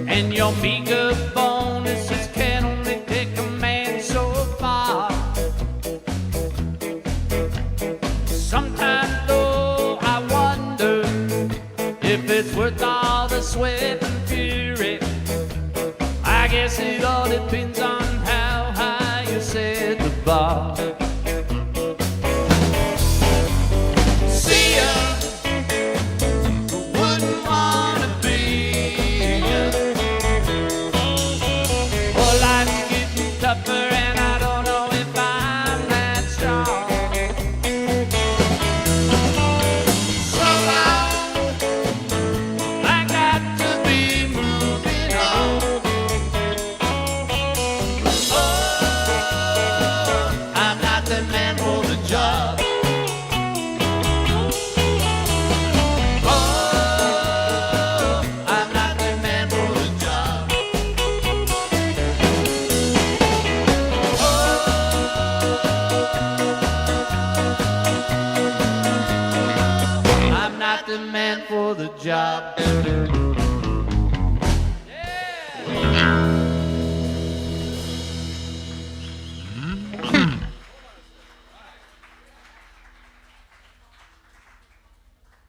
and your meager bonuses can guess it all depends on how high you set the bar. See ya, wouldn't wanna be ya. Well, life's getting tougher and I don't know if I'm that strong. So long, I got to be moving on. Oh, I'm not the man for the job. Oh, I'm not the man for the job. I'm not the man for the job.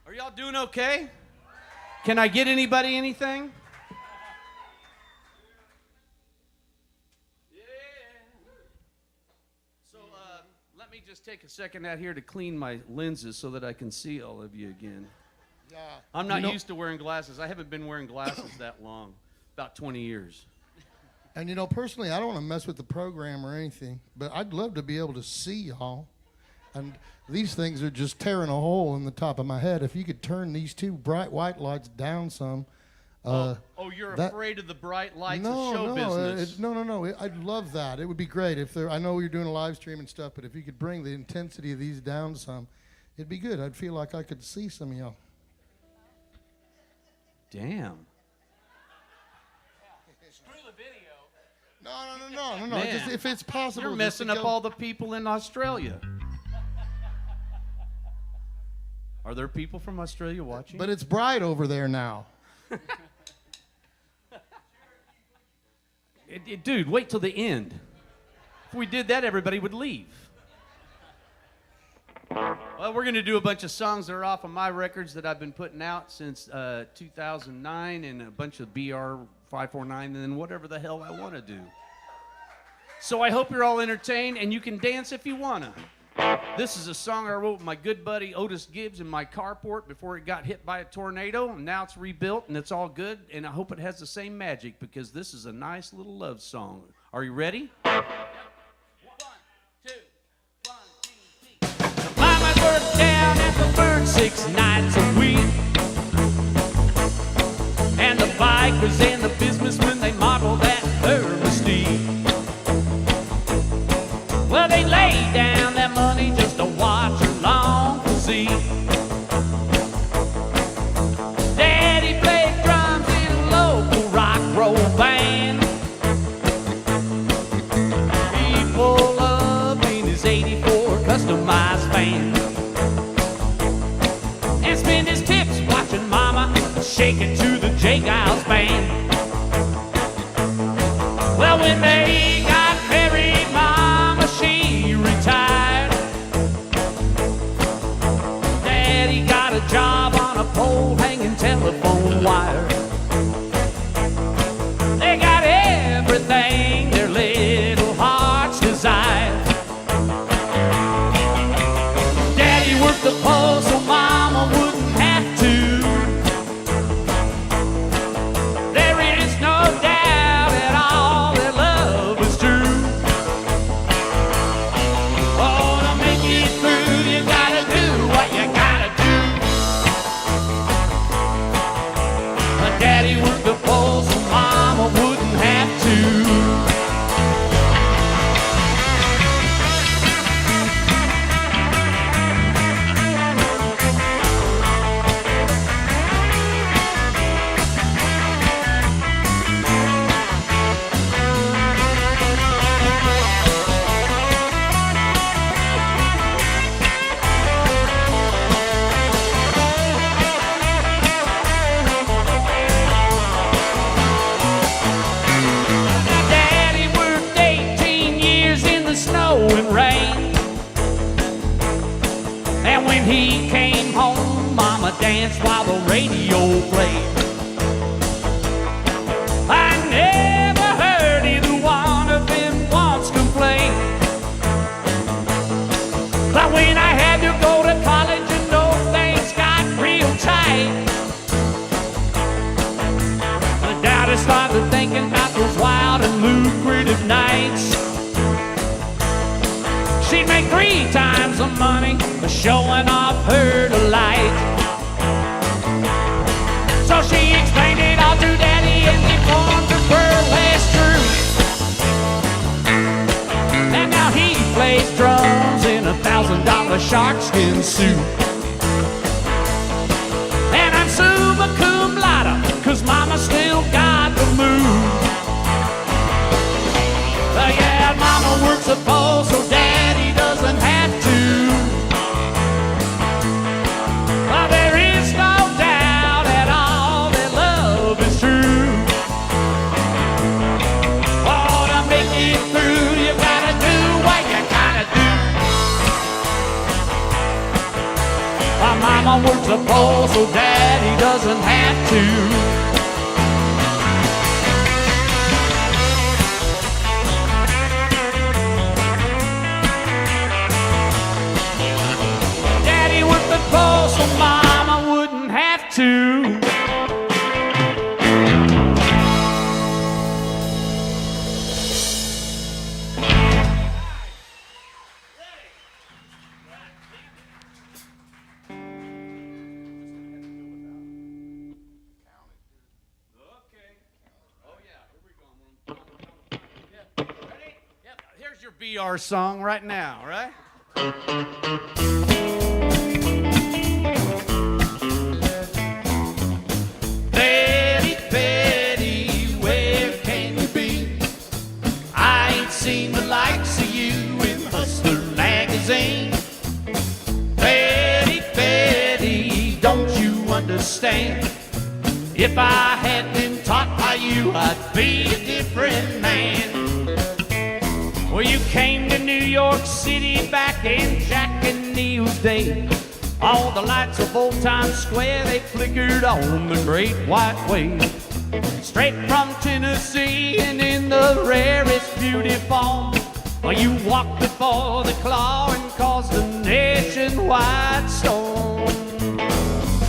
Are y'all doing okay? Can I get anybody anything? Yeah. So let me just take a second out here to clean my lenses so that I can see all of you again. Yeah. I'm not used to wearing glasses. I haven't been wearing glasses that long, about 20 years. And you know, personally, I don't want to mess with the program or anything, but I'd love to be able to see y'all. And these things are just tearing a hole in the top of my head. If you could turn these two bright white lights down some. You're that- afraid of the bright lights No, of show no, business. no. I'd love that. It would be great if there. I know you're doing a live stream and stuff, but if you could bring the intensity of these down some, it'd be good. I'd feel like I could see some of y'all. Damn. No. Man. Just if it's possible. You're just to messing up go- all the people in Australia. Are there people from Australia watching? But it's bright over there now. Dude, wait till the end. If we did that, everybody would leave. Well, we're going to do a bunch of songs that are off of my records that I've been putting out since 2009 and a bunch of BR 549 and then whatever the hell I want to do. So I hope you're all entertained and you can dance if you want to. This is a song I wrote with my good buddy Otis Gibbs in my carport before it got hit by a tornado, and now it's rebuilt and it's all good, and I hope it has the same magic because this is a nice little love song. Are you ready? 1, 2, 1, 2, 3. The mama's worked down at the bird 6 nights a week, and the bikers and the businessmen, they model that her mystique. Well, they lay down that money just to watch her long physique. Daddy played drums in a local rock roll band. He pulled up in his 84 customized van and spent his tips watching Mama shake it to the J. Giles band. Well, when they got married, Mama, she retired. Daddy got a job on a pole hanging telephone wire. They got everything their little hearts desire. Daddy worked the pole so Mama wouldn't have to. There is no doubt at all that love is true. Oh, to make it through, you gotta do what you gotta do. But Daddy worked the pole so Mama wouldn't have to. Daddy worked 18 years in the snow and rain. And when he came home, Mama danced while the radio played. I never heard when I had to go to college and know things got real tight, my daddy started thinking about those wild and lucrative nights. She'd make 3 times the money showing off her delight. So she explained it all to Daddy and he formed a burlesque troupe. And now he plays drums in a $1,000 sharkskin suit. And I'm summa cum laude, 'cause Mama still got the move. Yeah, Mama works a pole so Daddy doesn't have to. There is no doubt at all that love is true. Oh, to make it through, you gotta do what you gotta do. My Mama works a pole so Daddy doesn't have to. So Mama wouldn't have to. Here's your BR song right now, right? Betty, Betty, where can you be? I ain't seen the likes of you in Hustler magazine. Betty, Betty, don't you understand? If I had been taught by you, I'd be a different man. Well, you came to New York City back in Jack and Neil's day. All the lights of old Times Square, they flickered on the Great White Way. Straight from Tennessee and in the rarest beauty form, well, you walked before the claw and caused a nationwide storm.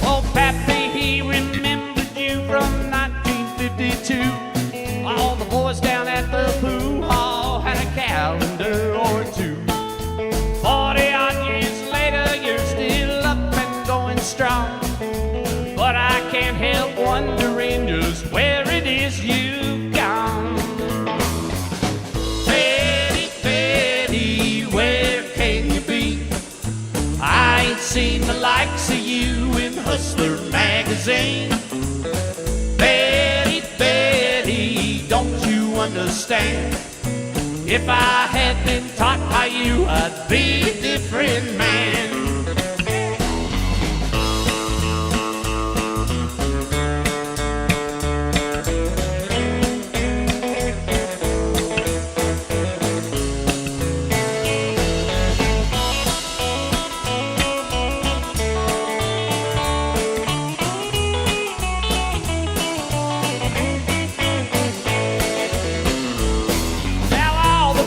Oh, Pappy, he remembered you from 1952. All the boys down at the pool hall had a calendar or two. 40-odd years later, you're still up and going strong. But I can't help wondering just where it is you've gone. Betty, Betty, where can you be? I ain't seen the likes of you in Hustler magazine. Betty, Betty, don't you understand? If I had been taught by you, I'd be a different man.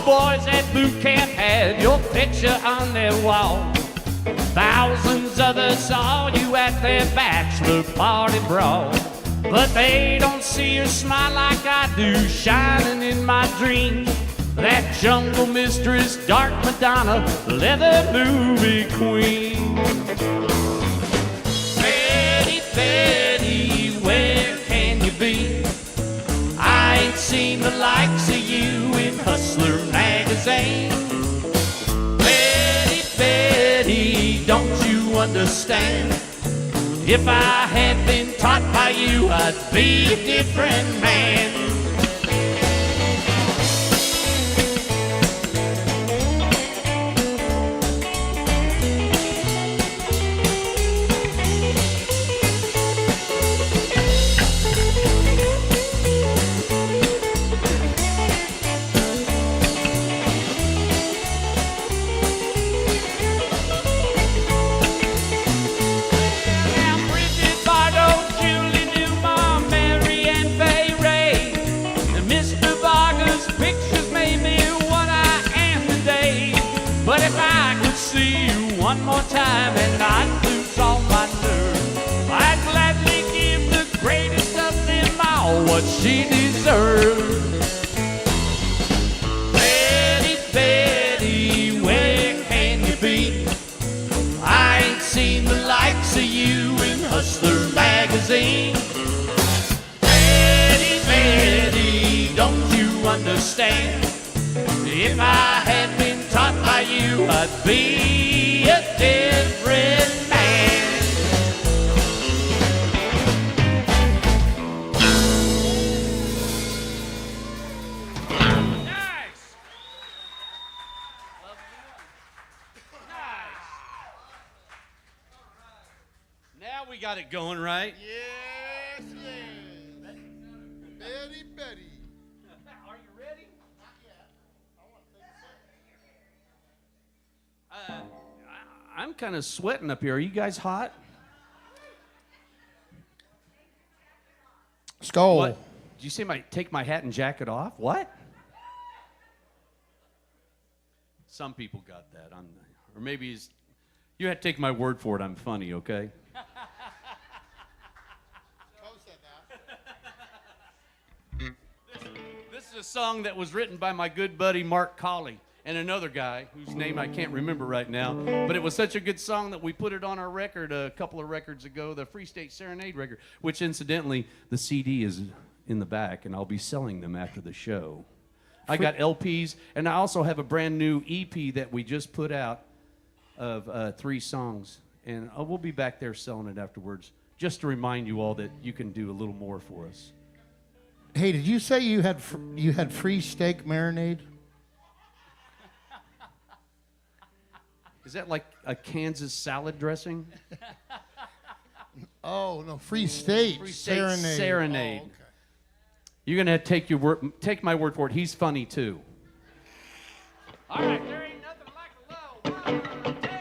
Boys at boot camp had your picture on their wall. Thousands others saw you at their bachelor party brawl. But they don't see your smile like I do, shining in my dreams. That jungle mistress, dark Madonna, leather movie queen. Betty, Betty, where can you be? I ain't seen the likes of you in Hustler magazine. Betty, Betty, don't you understand? If I had been taught by you, I'd be a different man. I could see you one more time and I'd lose all my nerve. I'd gladly give the greatest of them all what she deserves. Betty, Betty, where can you be? I ain't seen the likes of you in Hustler magazine. Betty, Betty, don't you understand? If I had been taught by you, I'd be a different man. Nice. Nice. Now we got it going, right? Yes, yes. Betty, Betty. Are you ready? I'm kind of sweating up here. Are you guys hot? Skull. What? Did you say take my hat and jacket off? What? Some people got that. Or maybe you had to take my word for it. I'm funny, okay? This is a song that was written by my good buddy Mark Colley and another guy whose name I can't remember right now, but it was such a good song that we put it on our record a couple of records ago, the Free State Serenade record, which incidentally, the CD is in the back, and I'll be selling them after the show. I got LPs, and I also have a brand new EP that we just put out of 3 songs, and we'll be back there selling it afterwards, just to remind you all that you can do a little more for us. Hey, did you say you had free steak marinade? Is that like a Kansas salad dressing? Oh no, Free State Free State Serenade. Serenade. Oh, okay. You're gonna have to take my word for it. He's funny too. All right, there ain't nothing like a low. 1, 2.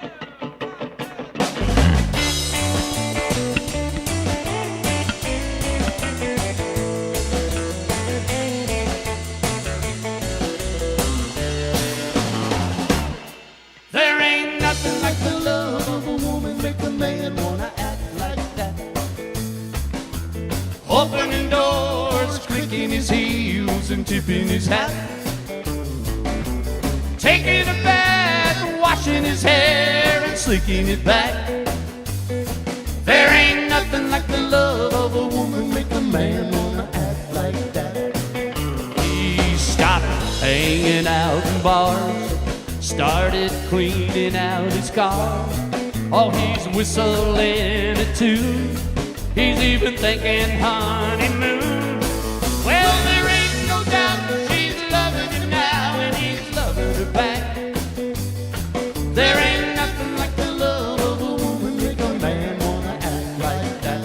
There ain't nothing like the love of a woman make a man wanna act like that. Opening doors, clicking his heels and tipping his hat. Taking a bath, washing his hair and slicking it back. There ain't nothing like the love of a woman make a man wanna act like that. He stopped hanging out in bars, started cleaning out his car. Oh, he's whistling a tune. He's even thinking honeymoon. Well, there ain't no doubt that she's loving him now and he's loving her back. There ain't nothing like the love of a woman make a man wanna act like that.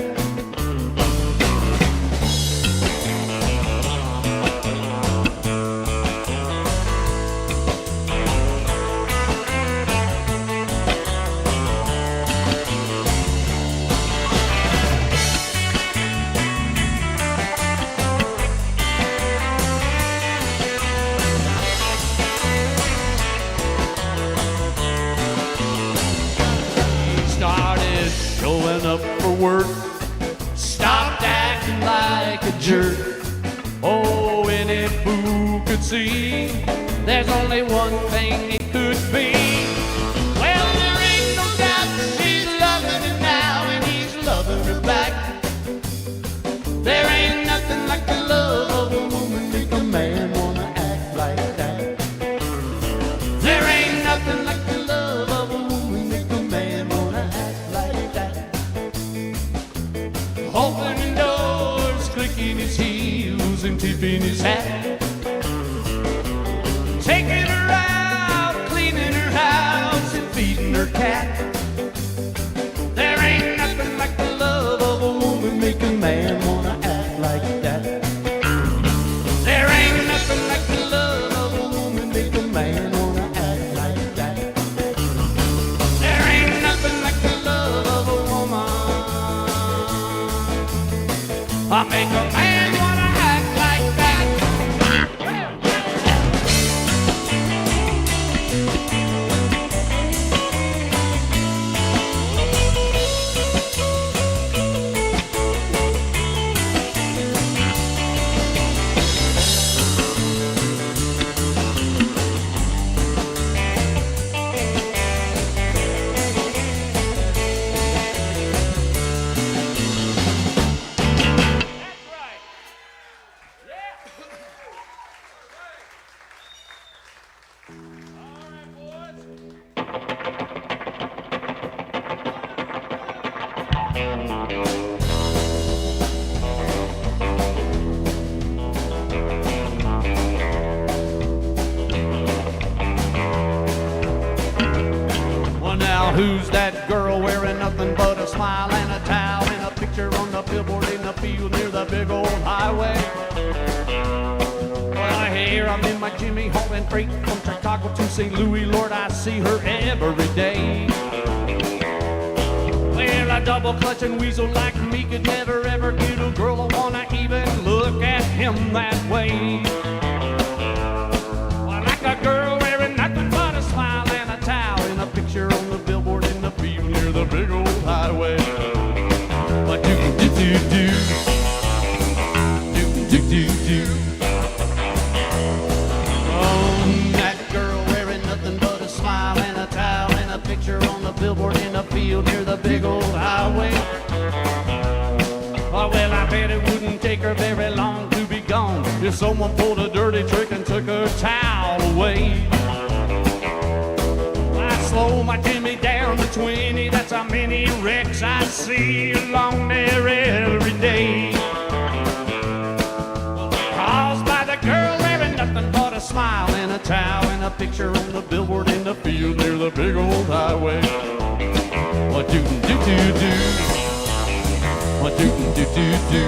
Started showing up for work, stopped acting like a jerk. Oh, any fool could see there's only one thing it could be. Well, there ain't no doubt that she's loving him now and he's loving her back. There ain't nothing like the love of a woman make a man wanna act like that. There ain't nothing like the love of a woman make a man wanna act like that. Opening doors, clicking his heels and tipping his hat. Taking her out, cleaning her house and feeding her cat. There ain't nothing like the love of a woman make a man wanna act like that. There ain't nothing like the love of a woman make a man wanna act like that. There ain't nothing like the love of a woman. I make a man wanna act like that. Who's that girl wearing nothing but a smile and a towel and a picture on the billboard in the field near the big old highway? Well, I hear I'm in my Jimmy hauling freight from Chicago to St. Louis. Lord, I see her every day. Well, a double clutching weasel like me could never ever get a girl to wanna even look at him that way. Well, like a girl wearing nothing but a smile and a towel and a picture on the billboard in the field near the big old highway. What do do do do do do do do? Oh, that girl wearing nothing but a smile and a towel and a picture on the billboard in the field near the big old highway. Oh, well, I bet it wouldn't take her very long to be gone if someone pulled a dirty trick and took her towel away. Slow my Jimmy down to 20, that's how many wrecks I see along there every day. Caused by the girl wearing nothing but a smile and a towel and a picture on the billboard in the field near the big old highway. What do do do do? What do do do do?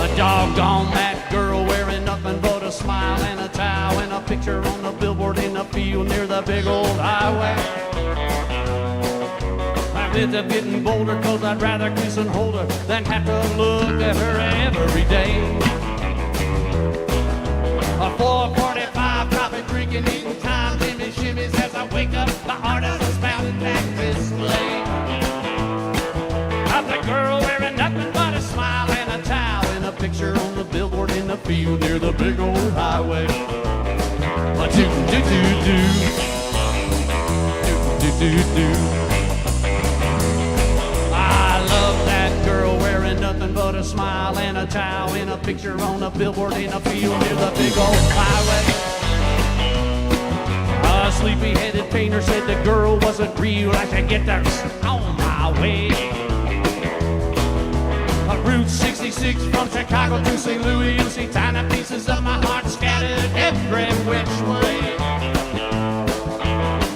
A doggone that girl wearing nothing but a smile and a towel and a picture on the billboard in the field near the big old highway. I end up getting bolder cause I'd rather kiss and hold her than have to look at her every day. A 4:45 coffee drinking, eating time, Jimmy shimmies as I wake up. My heart is pounding back this way. Of the girl wearing nothing but a smile and a towel and a picture on the billboard in the field near the big old highway. What do do do do? Do do do do. I love that girl wearing nothing but a smile and a towel and a picture on a billboard in a field near the big old highway. A sleepy-headed painter said the girl wasn't real. I should get there on my way. Route 66 from Chicago to St. Louis. You'll see tiny pieces of my heart scattered every which way.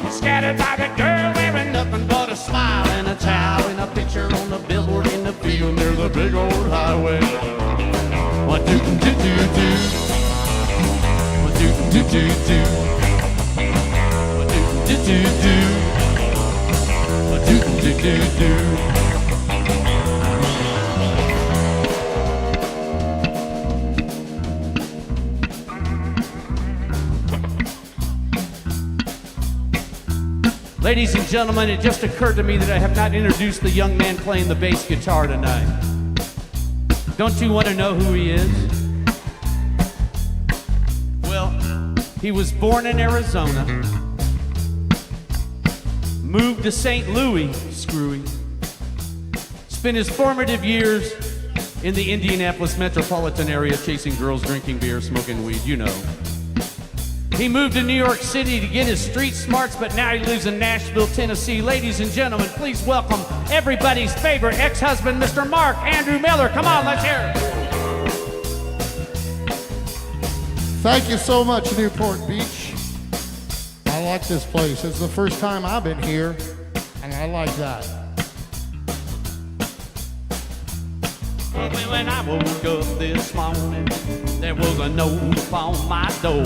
Scattered by the girl wearing nothing but a smile and a towel and a picture on the billboard in the field near the big old highway. What do do do do? What do do do do? What do do do do? What do do do do? Ladies and gentlemen, it just occurred to me that I have not introduced the young man playing the bass guitar tonight. Don't you want to know who he is? Well, he was born in Arizona, moved to St. Louis, screwy, spent his formative years in the Indianapolis metropolitan area chasing girls, drinking beer, smoking weed, you know. He moved to New York City to get his street smarts, but now he lives in Nashville, Tennessee. Ladies and gentlemen, please welcome everybody's favorite ex-husband, Mr. Mark Andrew Miller. Come on, let's hear it. Thank you so much, Newport Beach. I like this place. It's the first time I've been here, and I like that. When I woke up this morning, there was a note on my door.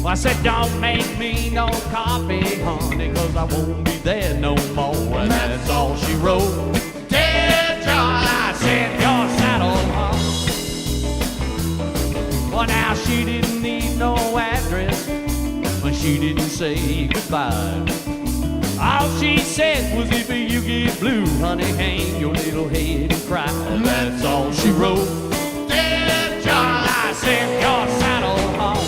I said, don't make me no coffee, honey, cause I won't be there no more. And that's all she wrote. Dear John, I said, your saddle hung. Well, now she didn't need no address, but she didn't say goodbye. All she said was, if you get blue, honey, hang your little head and cry. And that's all she wrote. Dear John, I said, your saddle hung.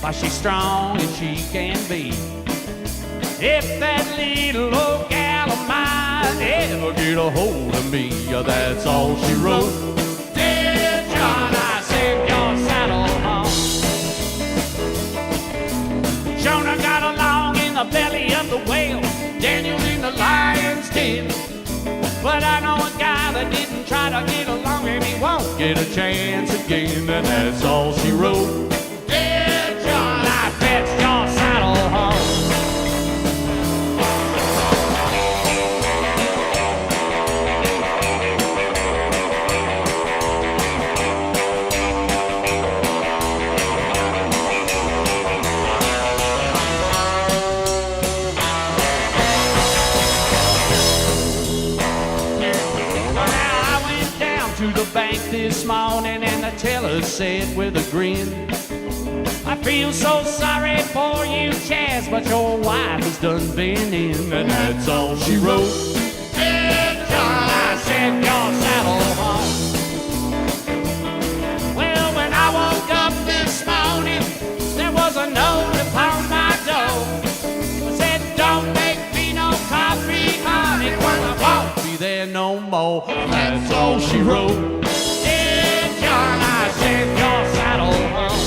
why she's strong as she can be. If that little old gal of mine ever get a hold of me, that's all she wrote. Dear John, I sent your saddle home. Jonah got along in the belly of the whale, Daniel in the lion's den. But I know a guy that didn't try to get along, and he won't get a chance again, and that's all she wrote. Dear John, I fetched your saddle home. To the bank this morning, and the teller said with a grin, I feel so sorry for you, Chaz, but your wife has done been in, and that's all she wrote. Dear John, I sent your saddle home. Well, when I woke up this morning, there was a note upon my door. It said, don't make me no coffee, honey, 'cause I won't be there no more. That's all she wrote. Dear John, I sent your saddle home.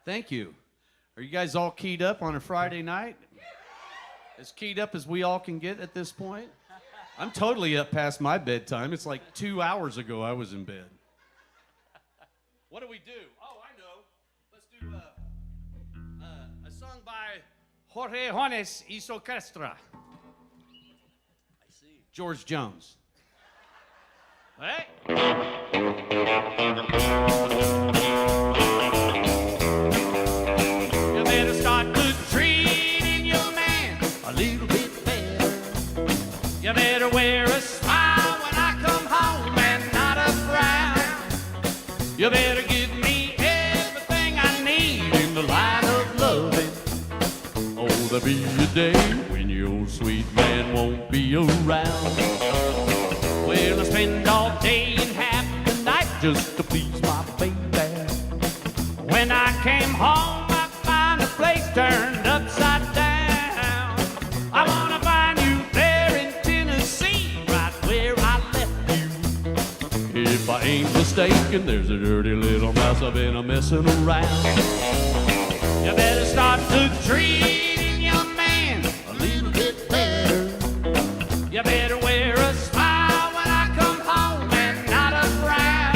Thank you. Are you guys all keyed up on a Friday night? As keyed up as we all can get at this point? I'm totally up past my bedtime. It's like 2 hours ago I was in bed. What do we do? Oh, I know. Let's do a song by Jorge Jones y su Orquestra. I see. George Jones. Hey. Start good treating your man a little bit better. You better wear a smile when I come home and not a frown. You better give me everything I need in the line of loving. Oh, there'll be a day when your sweet man won't be around. Well, I spend all day and half the night just to please my baby. When I came home, place turned upside down. I wanna find you there in Tennessee, right where I left you. If I ain't mistaken, there's a dirty little mouse I've been messing around. You better start to treating your man a little bit better. You better wear a smile when I come home and not a frown.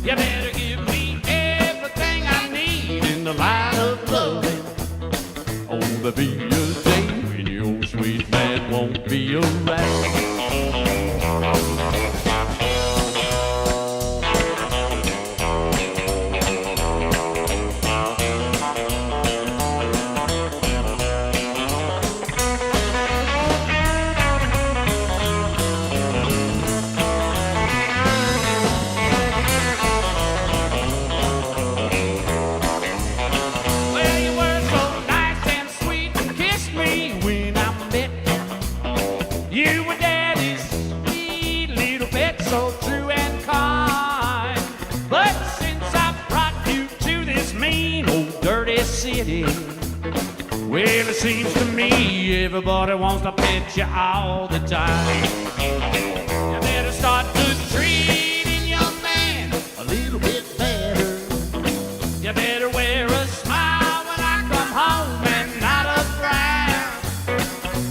You better give me everything I need in the line of loving. Oh, there'll be a day when your sweet man won't be around. Well, it seems to me everybody wants to pet you all the time. You better start to treating your man a little bit better. You better wear a smile when I come home and not a frown.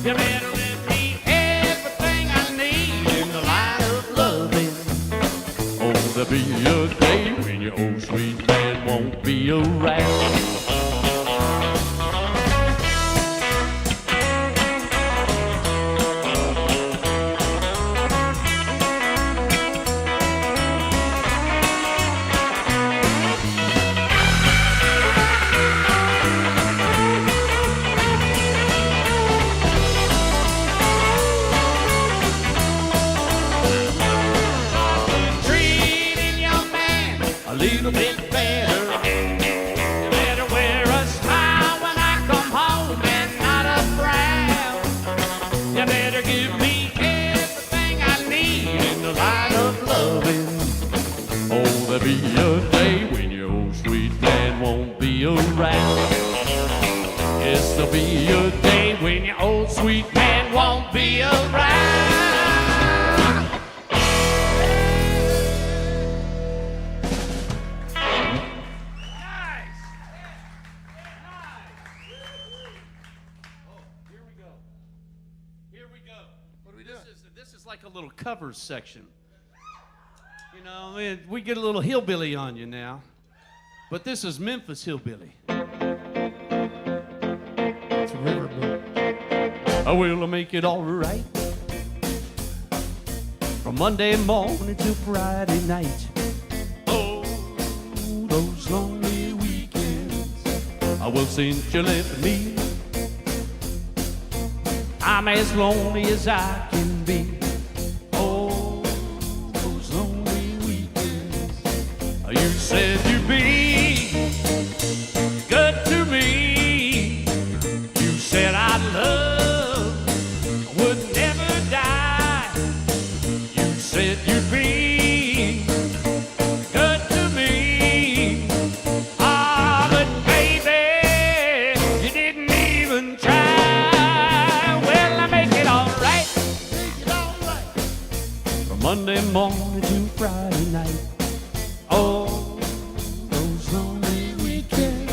You better give me everything I need in the line of loving. Oh, there'll be a day when your old sweet man won't be around. little bit better. You better wear a smile when I come home and not a frown. You better give me everything I need in the line of loving. Oh, there'll be a day when your old sweet man won't be around. Yes, there'll be a day when your old sweet man won't be around. This is like a little covers section. You know, we get a little hillbilly on you now. But this is Memphis hillbilly. It's a riverboat. I will make it all right. From Monday morning till Friday night. Oh, those lonely weekends. I will since you left me. I'm as lonely as I can be. Oh, those lonely weekends. You said you'd be good to me. You said I'd love, would never die. You said you'd be good to me. Ah, but baby, you didn't even try. Monday morning to Friday night. Oh, those lonely weekends.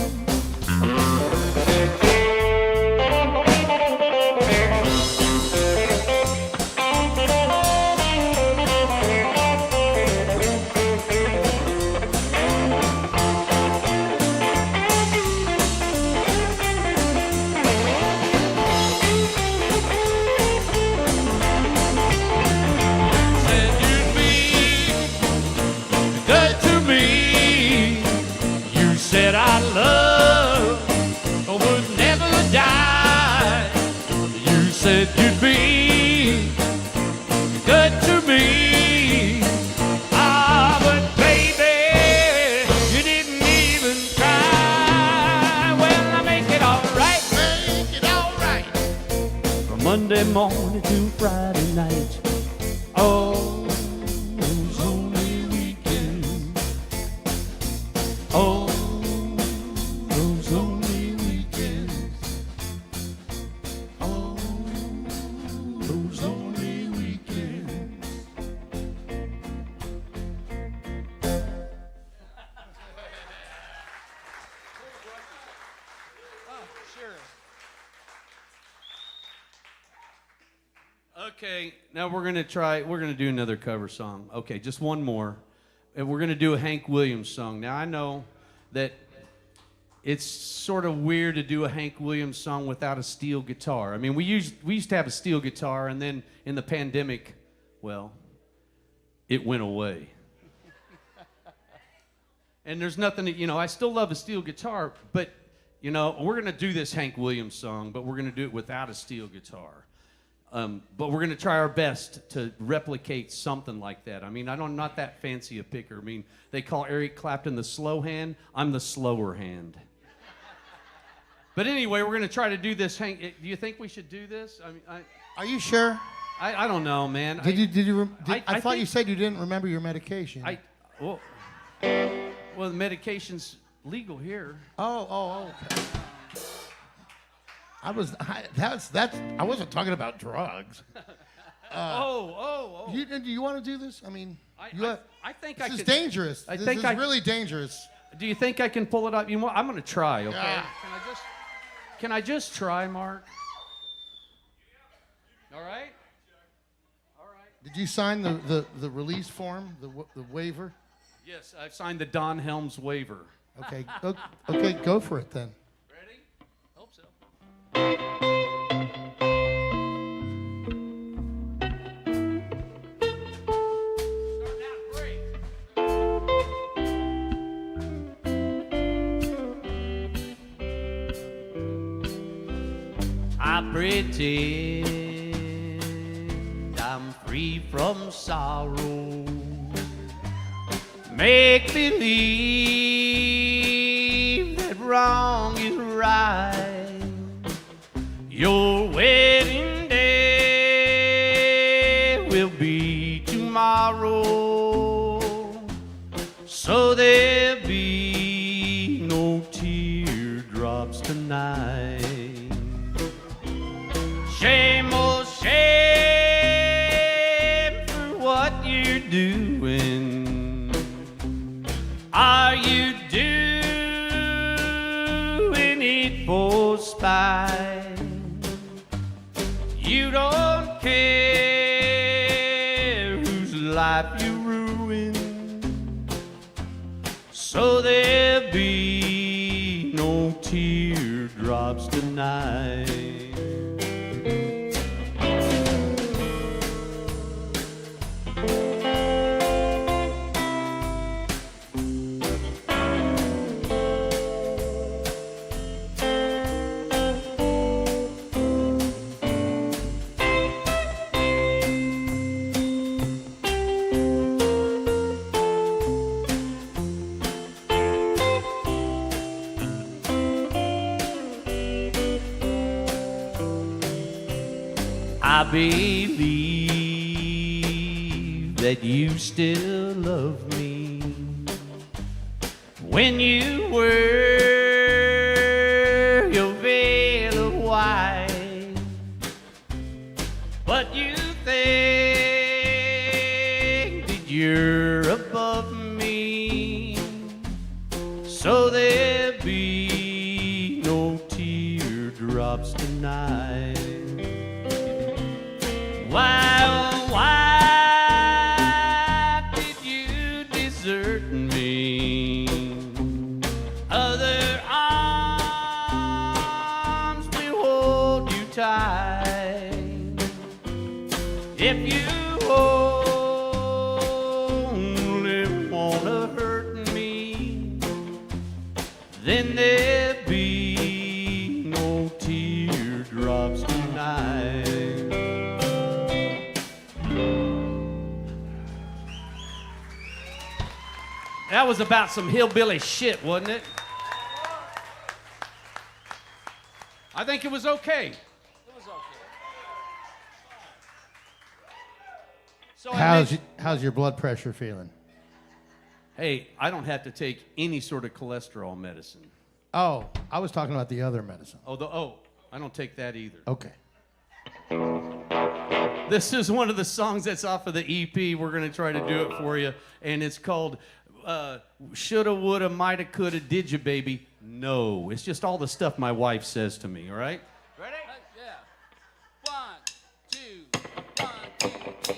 Said I love would never die. You said you'd be good to me. Ah, but baby, you didn't even try. Well, I make it all right. Make it all right. From Monday morning to Friday night. Oh, those lonely weekends. Oh, lonely weekends. Oh, those lonely weekends. Okay, now we're gonna do another cover song. Okay, just one more. And we're gonna do a Hank Williams song. Now I know that it's sort of weird to do a Hank Williams song without a steel guitar. I mean, we used to have a steel guitar, and then in the pandemic, well, it went away. And there's nothing that, I still love a steel guitar, but, we're going to do this Hank Williams song, but we're going to do it without a steel guitar. But we're going to try our best to replicate something like that. I mean, I'm not that fancy a picker. I mean, they call Eric Clapton the slow hand. I'm the slower hand. But anyway, we're going to try to do this. Hank, do you think we should do this? I mean, Are you sure? I don't know, man. I thought you said you didn't remember your medication. Well, the medication's legal here. Oh, okay. I wasn't talking about drugs. Do you want to do this? I mean, I think this is dangerous. This is really dangerous. Do you think I can pull it up? You know what? I'm going to try, okay? Can I just try, Mark? All right? Did you sign the release form, the waiver? Yes, I've signed the Don Helms waiver. Okay, okay, go for it then. Ready? Hope so. Starting out great. I pretend I'm free from sorrow. make believe that wrong is right. Your wedding day will be tomorrow, so there'll be no teardrops tonight. Shame, oh shame for what you're doing. Are you doing it for spite? You don't care whose life you ruin, so there'll be no teardrops tonight. I believe that you still love me when you wear your veil of white, but you think that you're above me, so there'll be no teardrops tonight. Why, oh, why did you desert me? Other arms will hold you tight. If you only wanna hurt me, then there'll be no teardrops tonight. That was about some hillbilly shit, wasn't it? I think it was okay. It was okay. So How's your blood pressure feeling? Hey, I don't have to take any sort of cholesterol medicine. Oh, I was talking about the other medicine. I don't take that either. Okay. This is one of the songs that's off of the EP. We're going to try to do it for you. And it's called Shoulda, Woulda, Mighta, Coulda, Did Ya, Baby? No. It's just all the stuff my wife says to me, all right? Ready? Yeah. 1, 2, 1, 2, 3.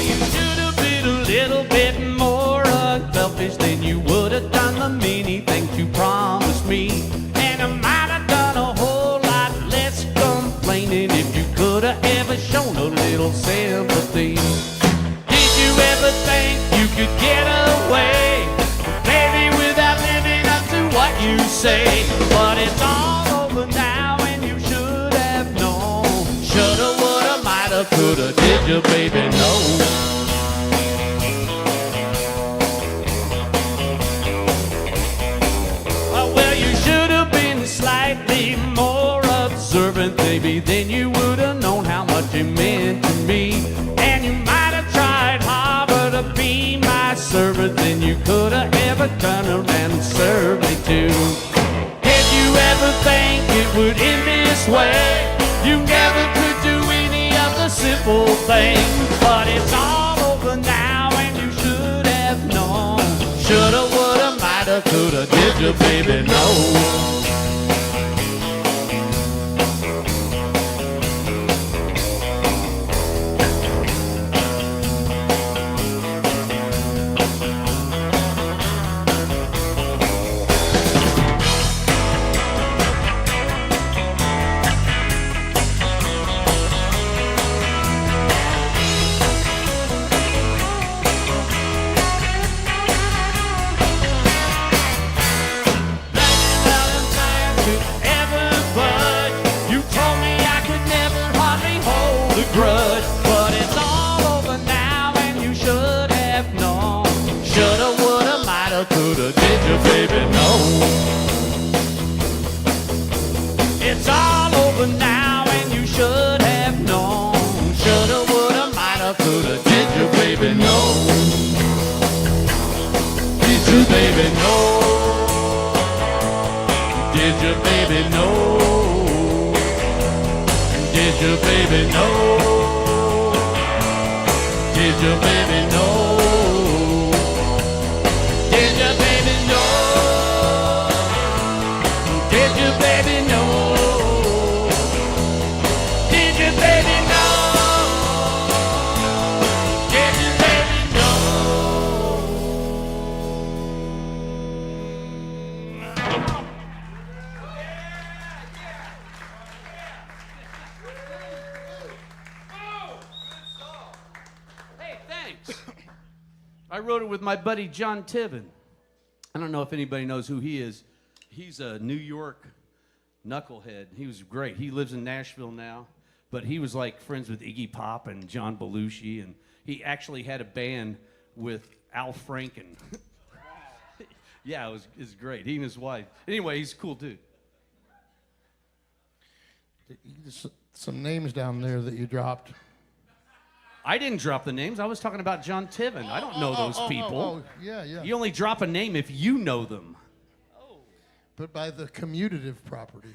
You should have been a little bit more unselfish than you would have done the many things you promised me. And I might have done a whole lot less complaining if you could have ever shown a little sympathy. Did you ever think you could get away, maybe without living up to what you say? But it's all over now and you should have known. Shoulda, woulda, mighta, coulda, did you, baby? No. Slightly more observant, baby, then you would have known how much it meant to me. And you might have tried harder to be my servant than you could have ever turned around and served me too. Did you ever think it would end this way? You never could do any of the simple things. But it's all over now and you should have known. Shoulda, woulda, mighta, coulda, did you, baby? No. you, baby, know? It's all over now, and you should have known. Shoulda, woulda, mighta, coulda. Did you, baby, know? Did you, baby, know? Did you, baby, know? Did you, baby, know? Did you, baby, know? Did you, baby, know? Did you, baby, know? Did you, baby, know? Did you, baby, know? Hey, thanks. I wrote it with my buddy John Tiven. I don't know if anybody knows who he is. He's a New York knucklehead. He was great. He lives in Nashville now, but he was like friends with Iggy Pop and John Belushi, and he actually had a band with Al Franken. Yeah, it was great. He and his wife. Anyway, he's a cool dude. Some names down there that you dropped. I didn't drop the names. I was talking about John Tiven. I don't know those people. Yeah, yeah. You only drop a name if you know them. But by the commutative property.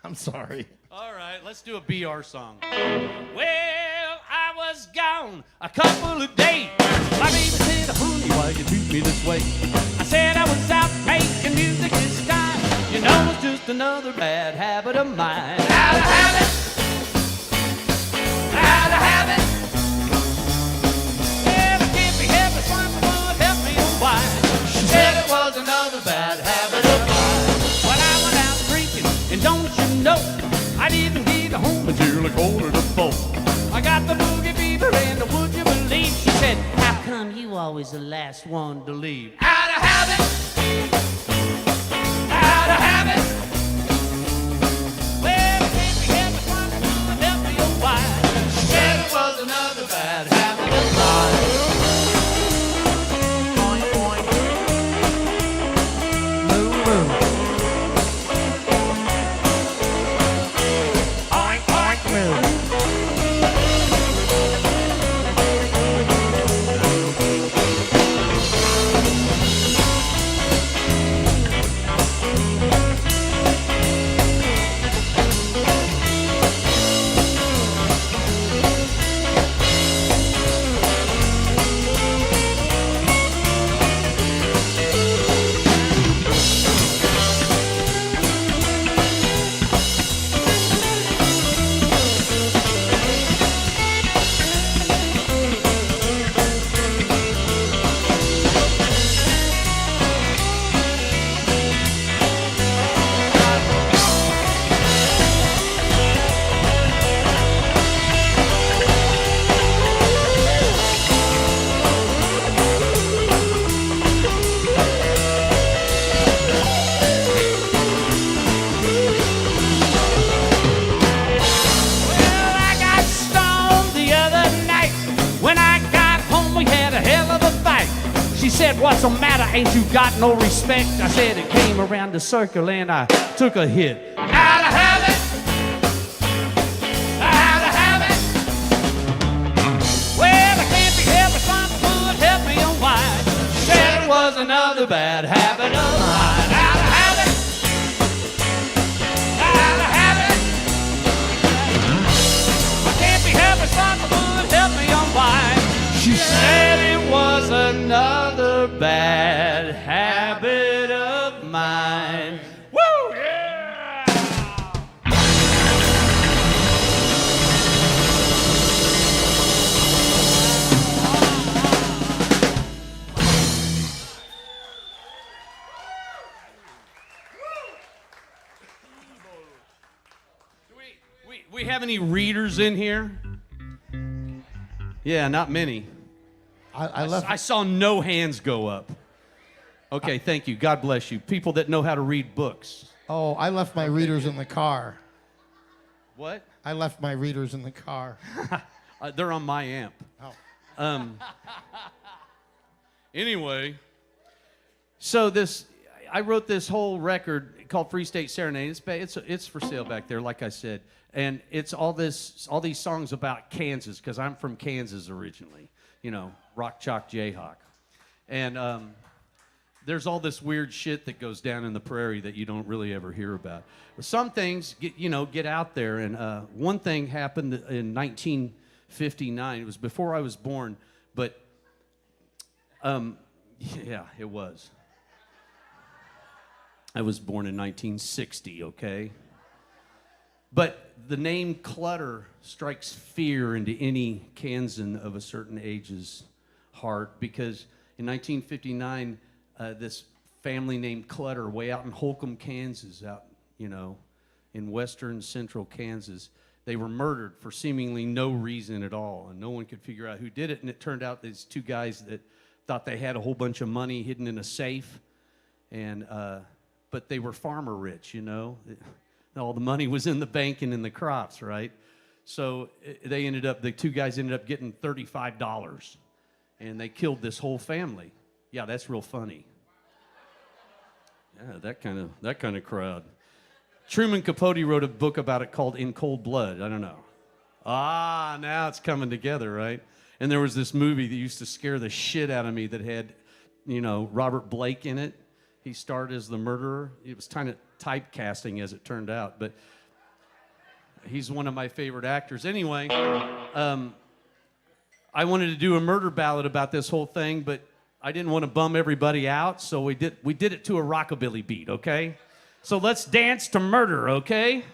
I'm sorry. All right, let's do a BR song. Well, I was gone a couple of days. My baby said, honey, why you treat me this way? I said I was out making music this time. You know, it's just another bad habit of mine. Out of habit. Out of habit. Well, I can't be helped if someone help me on why. She said it was another bad habit of mine. When I went out drinking, and don't you know, I didn't get home until a quarter to 4. I got the boogie fever, and would you believe? She said, how come you always the last one to leave? Out of habit. Out of habit. Well, I can't be helped if someone help me on why. She said it was another bad habit of mine. Boing, boing. Moo, moo. Oink, oink, moo. What's the matter? Ain't you got no respect? I said it came around the circle and I took a hit. Out of habit. Out of habit. Well, I can't be helped if someone would help me on why. She said it was another bad habit of mine. Out of habit. Out of habit. I can't be helped if someone would help me on why. She said it was another bad habit of mine. Woo! Yeah! Do we have any readers in here? Yeah, not many. I saw no hands go up. Okay, thank you. God bless you. People that know how to read books. Oh, I left my readers in the car. What? I left my readers in the car. They're on my amp. Oh. Anyway, So I wrote this whole record called Free State Serenade. It's for sale back there, like I said, and it's all these songs about Kansas, because I'm from Kansas originally, you know, rock chalk Jayhawk, and there's all this weird shit that goes down in the prairie that you don't really ever hear about. But some things get out there, and one thing happened in 1959. It was before I was born, but yeah, it was. I was born in 1960, okay? But the name clutter strikes fear into any Kansan of a certain age's heart, because in 1959, this family named Clutter, way out in Holcomb, Kansas, out, in western central Kansas, they were murdered for seemingly no reason at all, and no one could figure out who did it. And it turned out these two guys that thought they had a whole bunch of money hidden in a safe, and but they were farmer rich, all the money was in the bank and in the crops, right? So the two guys ended up getting $35, and they killed this whole family. Yeah, that's real funny. Yeah, that kind of crowd. Truman Capote wrote a book about it called In Cold Blood. I don't know. Now it's coming together, right? And there was this movie that used to scare the shit out of me that had, Robert Blake in it. He starred as the murderer. It was kind of typecasting, as it turned out, but he's one of my favorite actors. Anyway, I wanted to do a murder ballad about this whole thing, but I didn't want to bum everybody out, so we did it to a rockabilly beat, okay? So let's dance to murder, okay?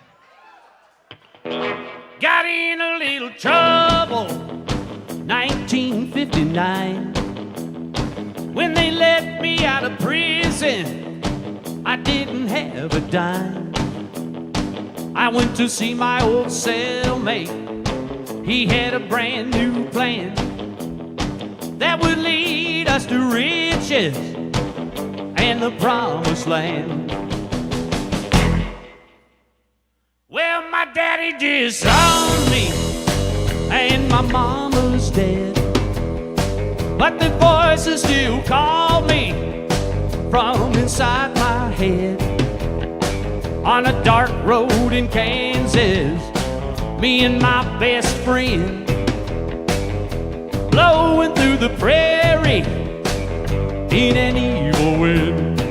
Got in a little trouble, 1959. When they let me out of prison, I didn't have a dime. I went to see my old cellmate. He had a brand new plan that would lead us to riches and the promised land. Well, my daddy disowned me and my mama's dead, but the voices still call me from inside my head. On a dark road in Kansas, me and my best friend, blowing through the prairie in an evil wind.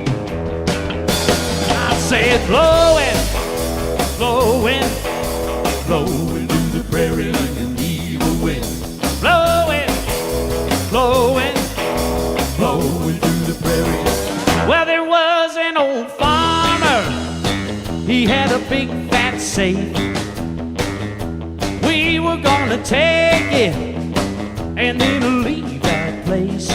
I said blowing, blowing, blowing through the prairie in an evil wind. Blowing, blowing, blowing through the prairie. Well, there was an old farmer. He had a big fat safe. We were gonna take it and then leave that place.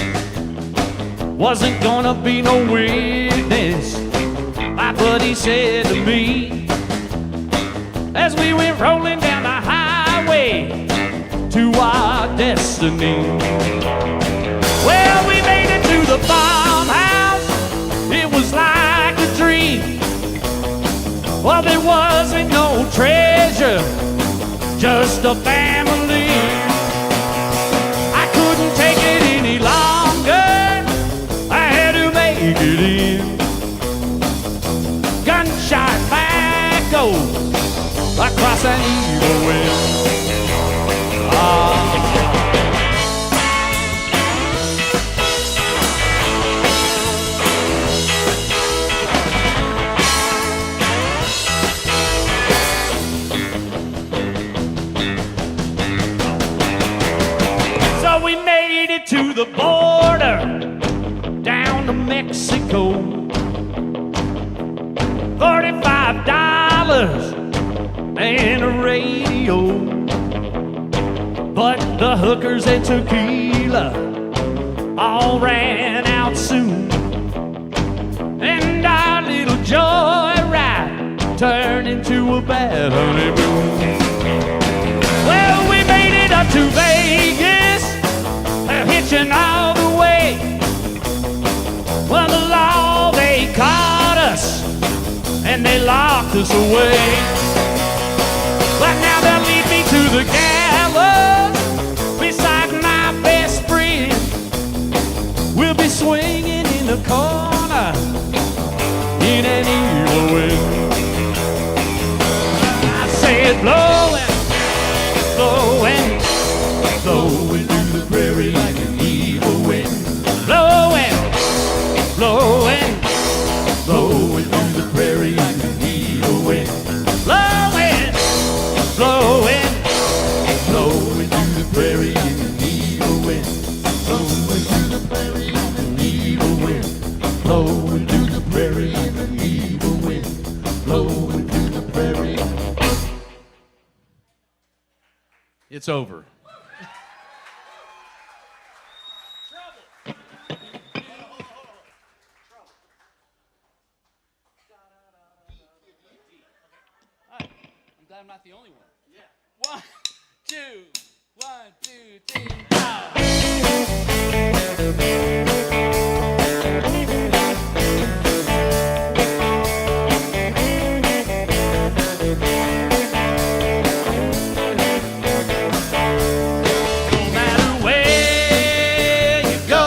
Wasn't gonna be no witness, my buddy said to me, as we went rolling down the highway to our destiny. Well, we made it to the farmhouse. It was like a dream. Well, there wasn't no treasure, just a family. I couldn't take it any longer. I had to make it in. Gunshot back goes across an evil wind. So we made it to the border, down to Mexico. $45 and a radio, but the hookers and tequila all ran out soon, and our little joyride turned into a bad honeymoon. Well, we made it up to Vegas, hitching all the way. Well, the law, they caught us and they locked us away. But now they'll lead me to the gallows beside my best friend. We'll be swinging in the corner blowing through the prairie in an evil wind, blowing through the prairie in an evil wind, blowing through the prairie in an evil wind, blowing through the prairie. It's over. I'm not the only one. Yeah. 1, 2, 1, 2, 3, go. No matter where you go,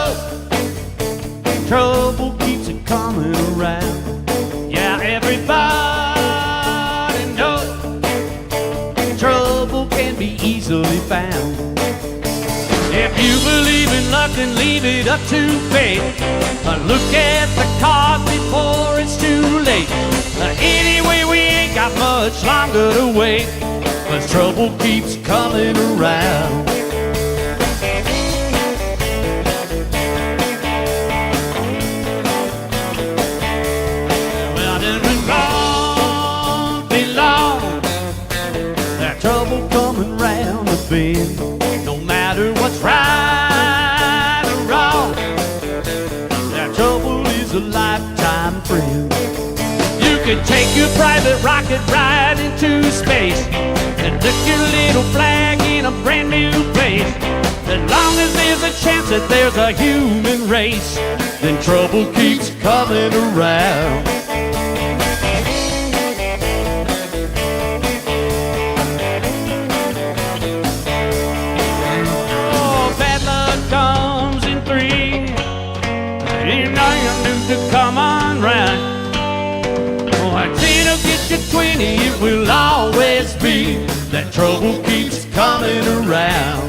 trouble keeps it coming around. Yeah, everybody knows trouble can be easily found. If you believe in luck, then leave it up to fate. Look at the cards before it's too late. Anyway, we ain't got much longer to wait, 'cause trouble keeps coming around. Well, it won't be long, trouble coming round the bend. No matter what's right or wrong, that trouble is a lifetime friend. You can take your private rocket right into space and lift your little flag in a brand new place. As long as there's a chance that there's a human race, then trouble keeps coming around. Comes in 3, you know you need to come on round. Oh, 10 will get you 20, it will always be that trouble keeps coming around.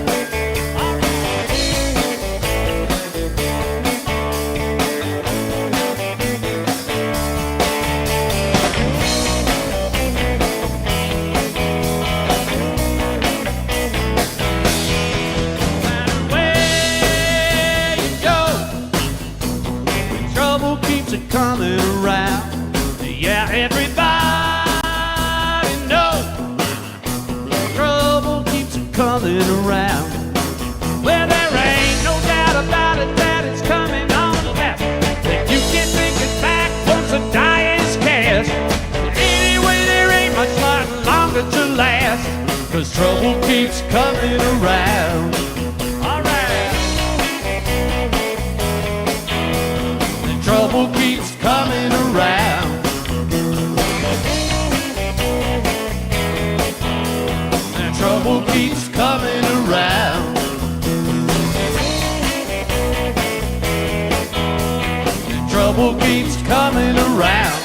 Coming around, yeah, everybody knows trouble keeps coming around. Well, there ain't no doubt about it that it's coming on fast, that you can take it back once the die is cast. Anyway, there ain't much longer to last, 'cause trouble keeps coming around. Trouble keeps coming around. And trouble keeps coming around. And trouble keeps coming around.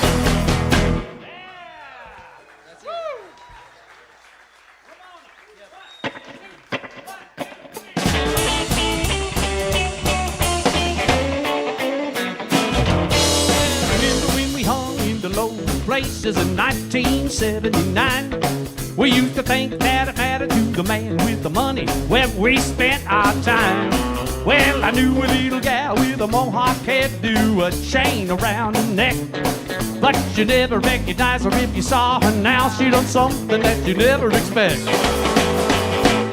Places in 1979, we used to think that it mattered to the man with the money where we spent our time. Well, I knew a little gal with a mohawk hairdo, a chain around her neck, but you never recognize her if you saw her now. She done something that you never expect.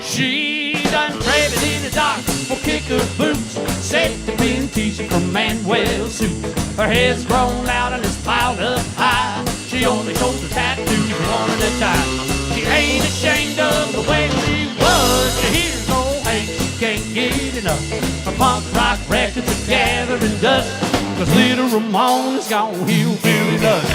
She done traded in the dark for kicker boots, set the pin t-shirt from Manuel suits. Her hair's grown out and it's piled up high. She only shows the tattoos one at a time. She ain't ashamed of the way she was. She hears old Hank, she can't get enough. Her punk rock records are gathering dust, 'cause little Ramona's gone hillbilly dust.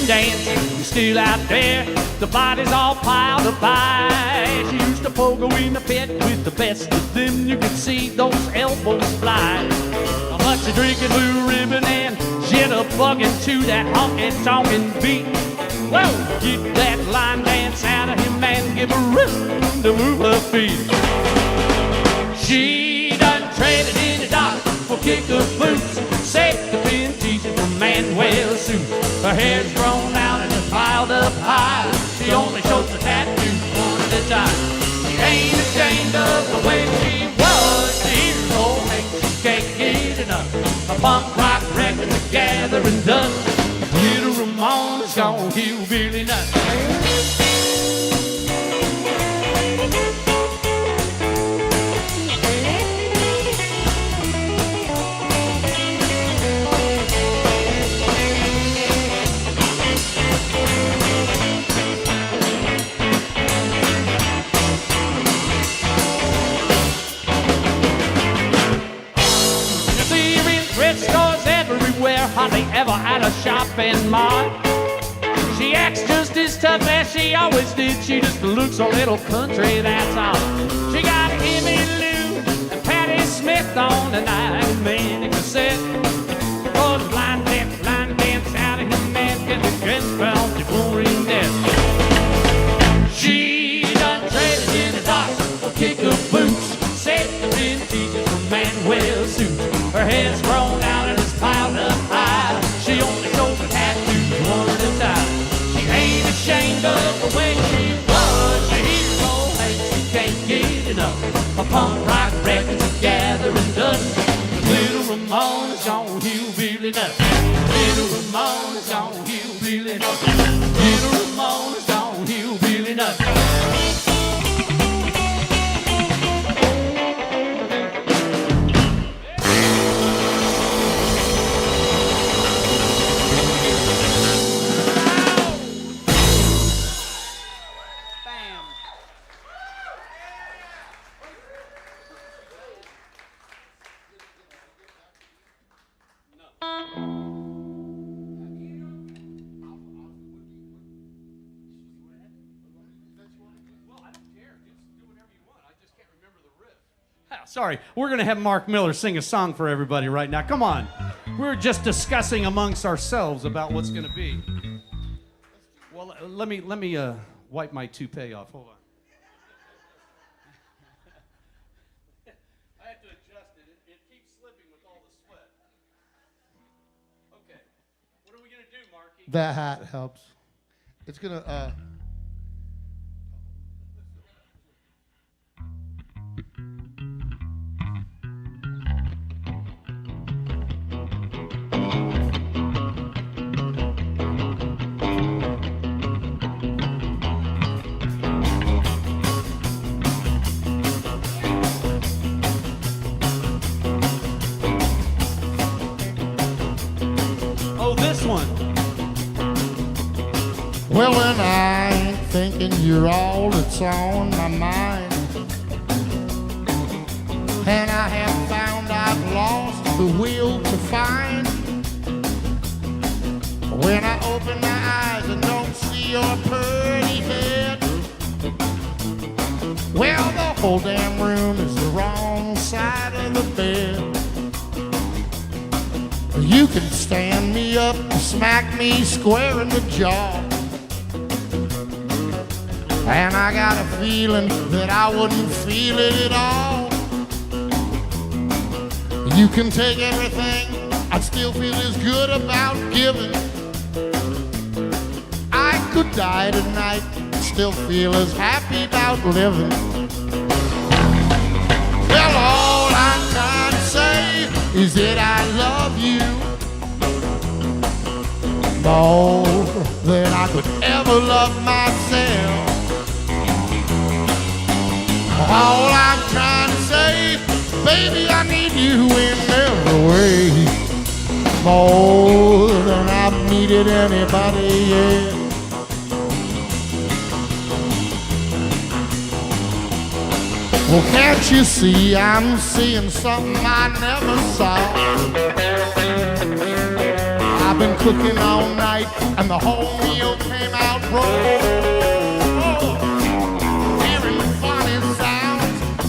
Dancing, still out there, the bodies all piled up high. She used to pogo in the pit with the best of them. You could see those elbows fly. But but she drinking blue ribbon and jitterbugging to that honky tonkin' beat. Whoa, get that line dance out of him and give her room to move her feet. She done traded in the dock for kicker boots, safety pin teaching from Manuel suit. Her hair's grown out and it's piled up high. She only shows the tattoos one at a time. She ain't ashamed of the way she was. She's old Hank, she can't get enough. A punk rock record to gathering dust. Little Ramona's gone hillbilly nuts. Hardly ever at a shopping mall. She acts just as tough as she always did. She just looks a little country, that's all. She got Emmy Lou and Patti Smith on the 9-minute cassette. Oh, the blind dance out of him man can be dressed from the boring death. She done traded in the dock for kicker boots, set the vintage from Manuel suit. Her hair's grown out and it's piled up high. She only shows the tattoos one at a time. She ain't ashamed of the way she was. She hears old Hank, she can't get enough. A punk rock records are gathering dust. Little Ramona's gone hillbilly nuts. Little Ramona's gone hillbilly nuts. Little Ramona's gone hillbilly nuts. Sorry, we're going to have Mark Miller sing a song for everybody right now. Come on. We're just discussing amongst ourselves about what's going to be. Well, let me wipe my toupee off. Hold on. I have to adjust it. It keeps slipping with all the sweat. Okay. What are we going to do, Marky? That hat helps. It's going to... Well, when I ain't thinking you're all that's on my mind, and I have found I've lost the will to find. When I open my eyes and don't see your pretty head, well, the whole damn room is the wrong side of the bed. You can stand me up and smack me square in the jaw, and I got a feeling that I wouldn't feel it at all. You can take everything, I'd still feel as good about giving. I could die tonight, still feel as happy about living. Well, all I'm trying to say is that I love you more than I could ever love myself. All I'm trying to say, baby, I need you in every way, more than I've needed anybody yet. Well, can't you see I'm seeing something I never saw? I've been cooking all night and the whole meal came out raw.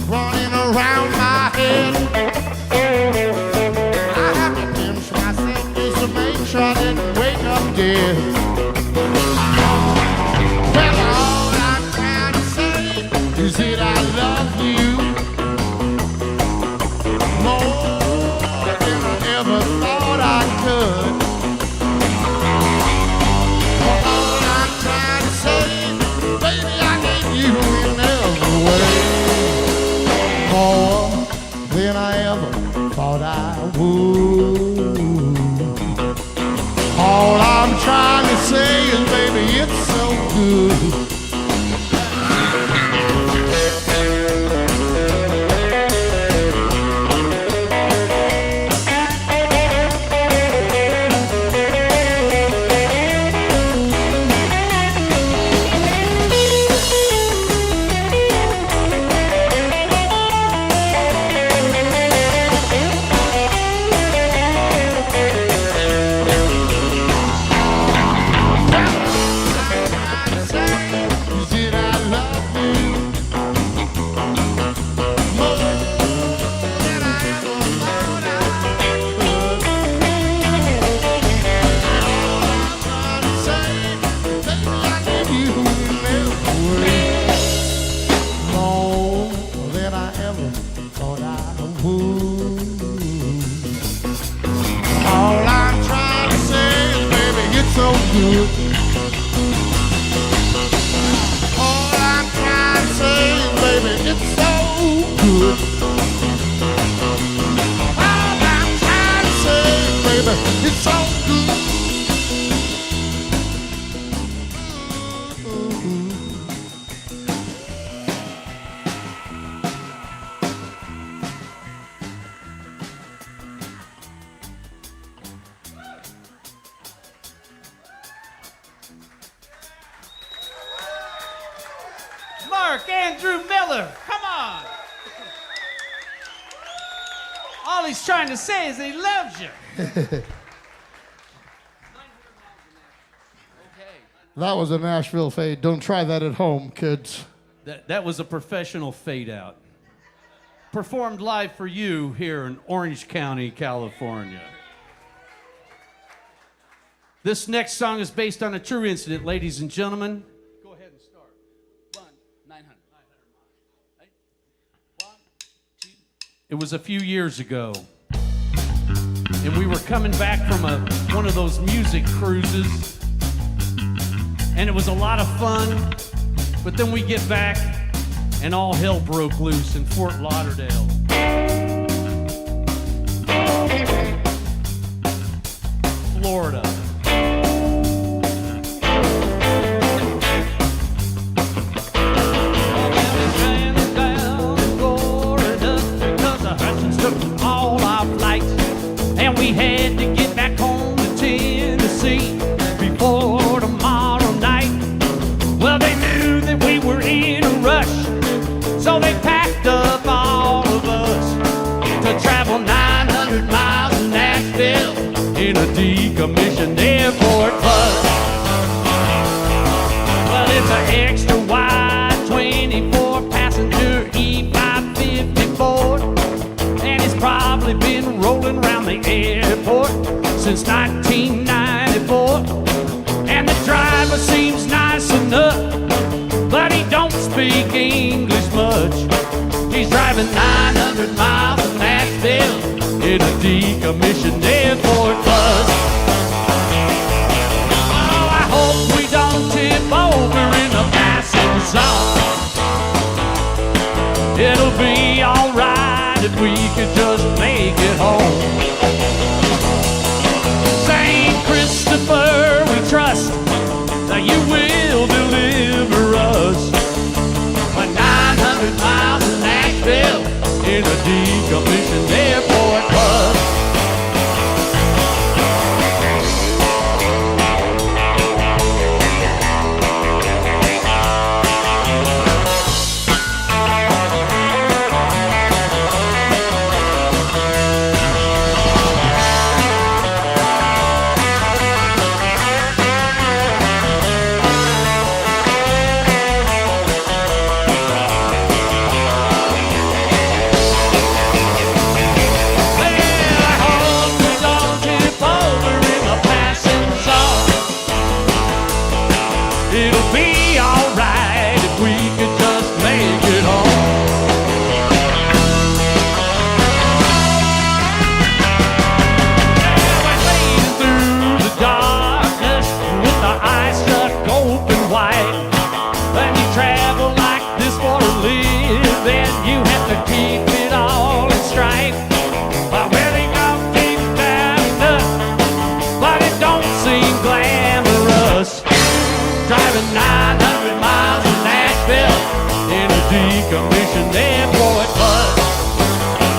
Running around my head, I Mark Andrew Miller, come on. All he's trying to say is he loves you. That was a Nashville fade. Don't try that at home, kids. That was a professional fade out. Performed live for you here in Orange County, California. This next song is based on a true incident, ladies and gentlemen. Go ahead and start. 900 miles. Right? 1, 2. It was a few years ago. And we were coming back from one of those music cruises. And it was a lot of fun. But then we get back and all hell broke loose in Fort Lauderdale. Florida. We had to get back home to Tennessee before tomorrow night. Well, they knew that we were in a rush, so they packed up all of us to travel 900 miles to Nashville in a decommissioned airport bus. Well, it's an extra wide 24-passenger E554. Probably been rolling around the airport since 1994. And the driver seems nice enough, but he don't speak English much. He's driving 900 miles to Nashville in a decommissioned airport bus. Oh, I hope we don't tip over in a passing zone. It'll be alright if we could just make it home. Saint Christopher, we trust that you will deliver us. But 900 miles to Nashville in a decommissioned airport bus. Decommissioned airport bus.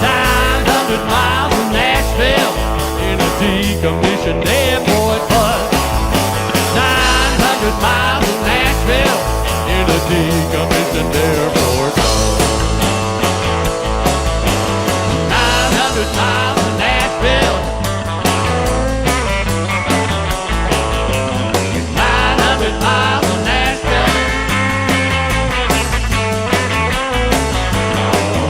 900 miles to Nashville in a decommissioned airport bus. 900 miles to Nashville in a decommissioned airport bus. 900 miles to Nashville. 900 miles to Nashville.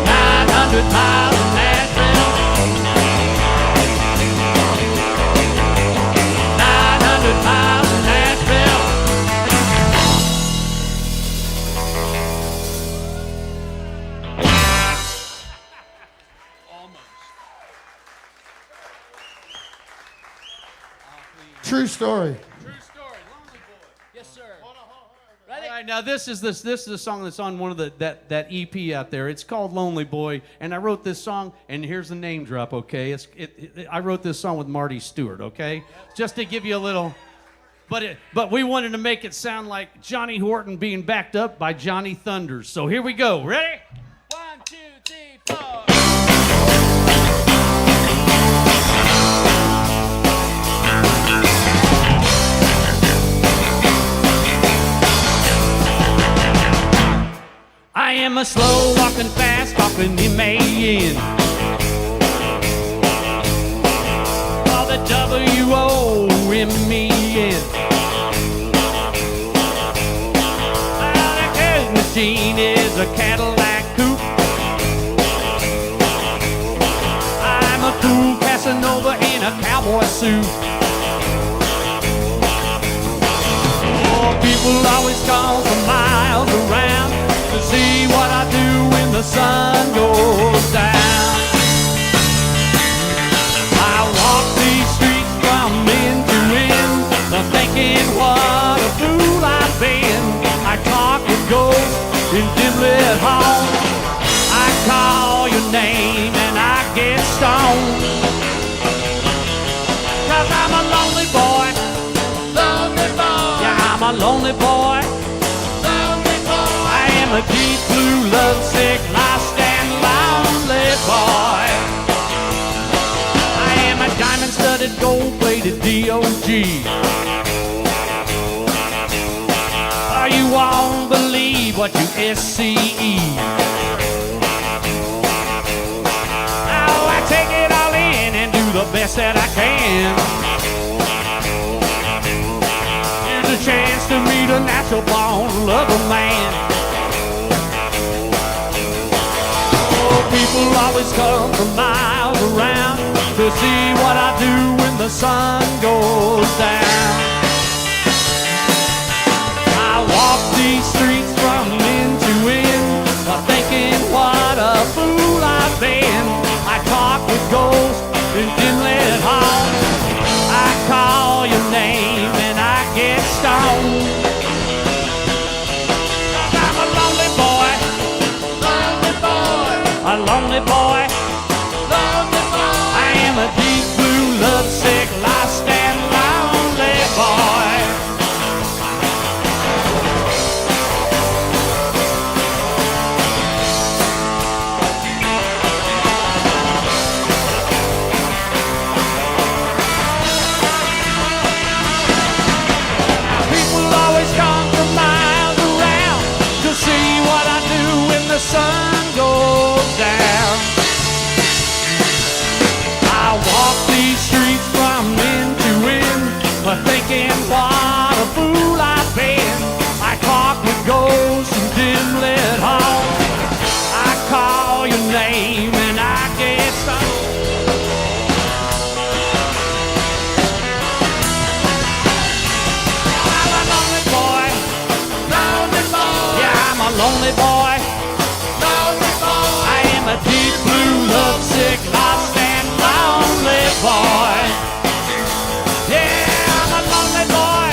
900 miles to Nashville. 900 miles to Nashville. True story. True story. Lonely Boy. Yes, sir. Ready? All right, now this is a song that's on one of that EP out there. It's called Lonely Boy, and I wrote this song, and here's the name drop, okay? I wrote this song with Marty Stewart, okay? Just to give you a little, but we wanted to make it sound like Johnny Horton being backed up by Johnny Thunders. So here we go. Ready? 1, 2, 3, 4. I am a slow walking, fast talking man. Call the W-O-M-E-N. Well, the cage machine is a Cadillac coupe. I'm a fool Casanova in a cowboy suit. Oh, people always come from miles around to see what I do when the sun goes down. I walk these streets from end to end, thinking what a fool I've been. I talk with ghosts in dim-lit halls. I call your name and I get stoned. 'Cause I'm a lonely boy. Lonely boy. Yeah, I'm a lonely boy. Lonely boy. I am a deep blue, lovesick, lost and lonely boy. I am a diamond-studded, gold-plated D.O.G. Oh, you won't believe what you S.C.E. Oh, I take it all in and do the best that I can. Here's a chance to meet a natural-born lover man. Oh, people always come from miles around to see what I do when the sun goes down. I walk these streets from end to end, thinking what a fool I've been. I talk with ghosts in dim-lit halls. I call your name and I get stoned. 'Cause I'm a lonely boy. Lonely boy. A lonely boy. Lonely boy. I am a deep blue, lovesick, lost and lonely boy. People always come from miles around to see what I do when the sun goes down. I walk these streets from end to end, thinking what a fool I've been. I talk with ghosts in dim-lit halls. I call your name and I get stoned. I'm a lonely boy. Lonely boy. Yeah, I'm a lonely boy. Lonely boy. I am a deep blue, lovesick, lost and lonely boy. Yeah, I'm a lonely boy.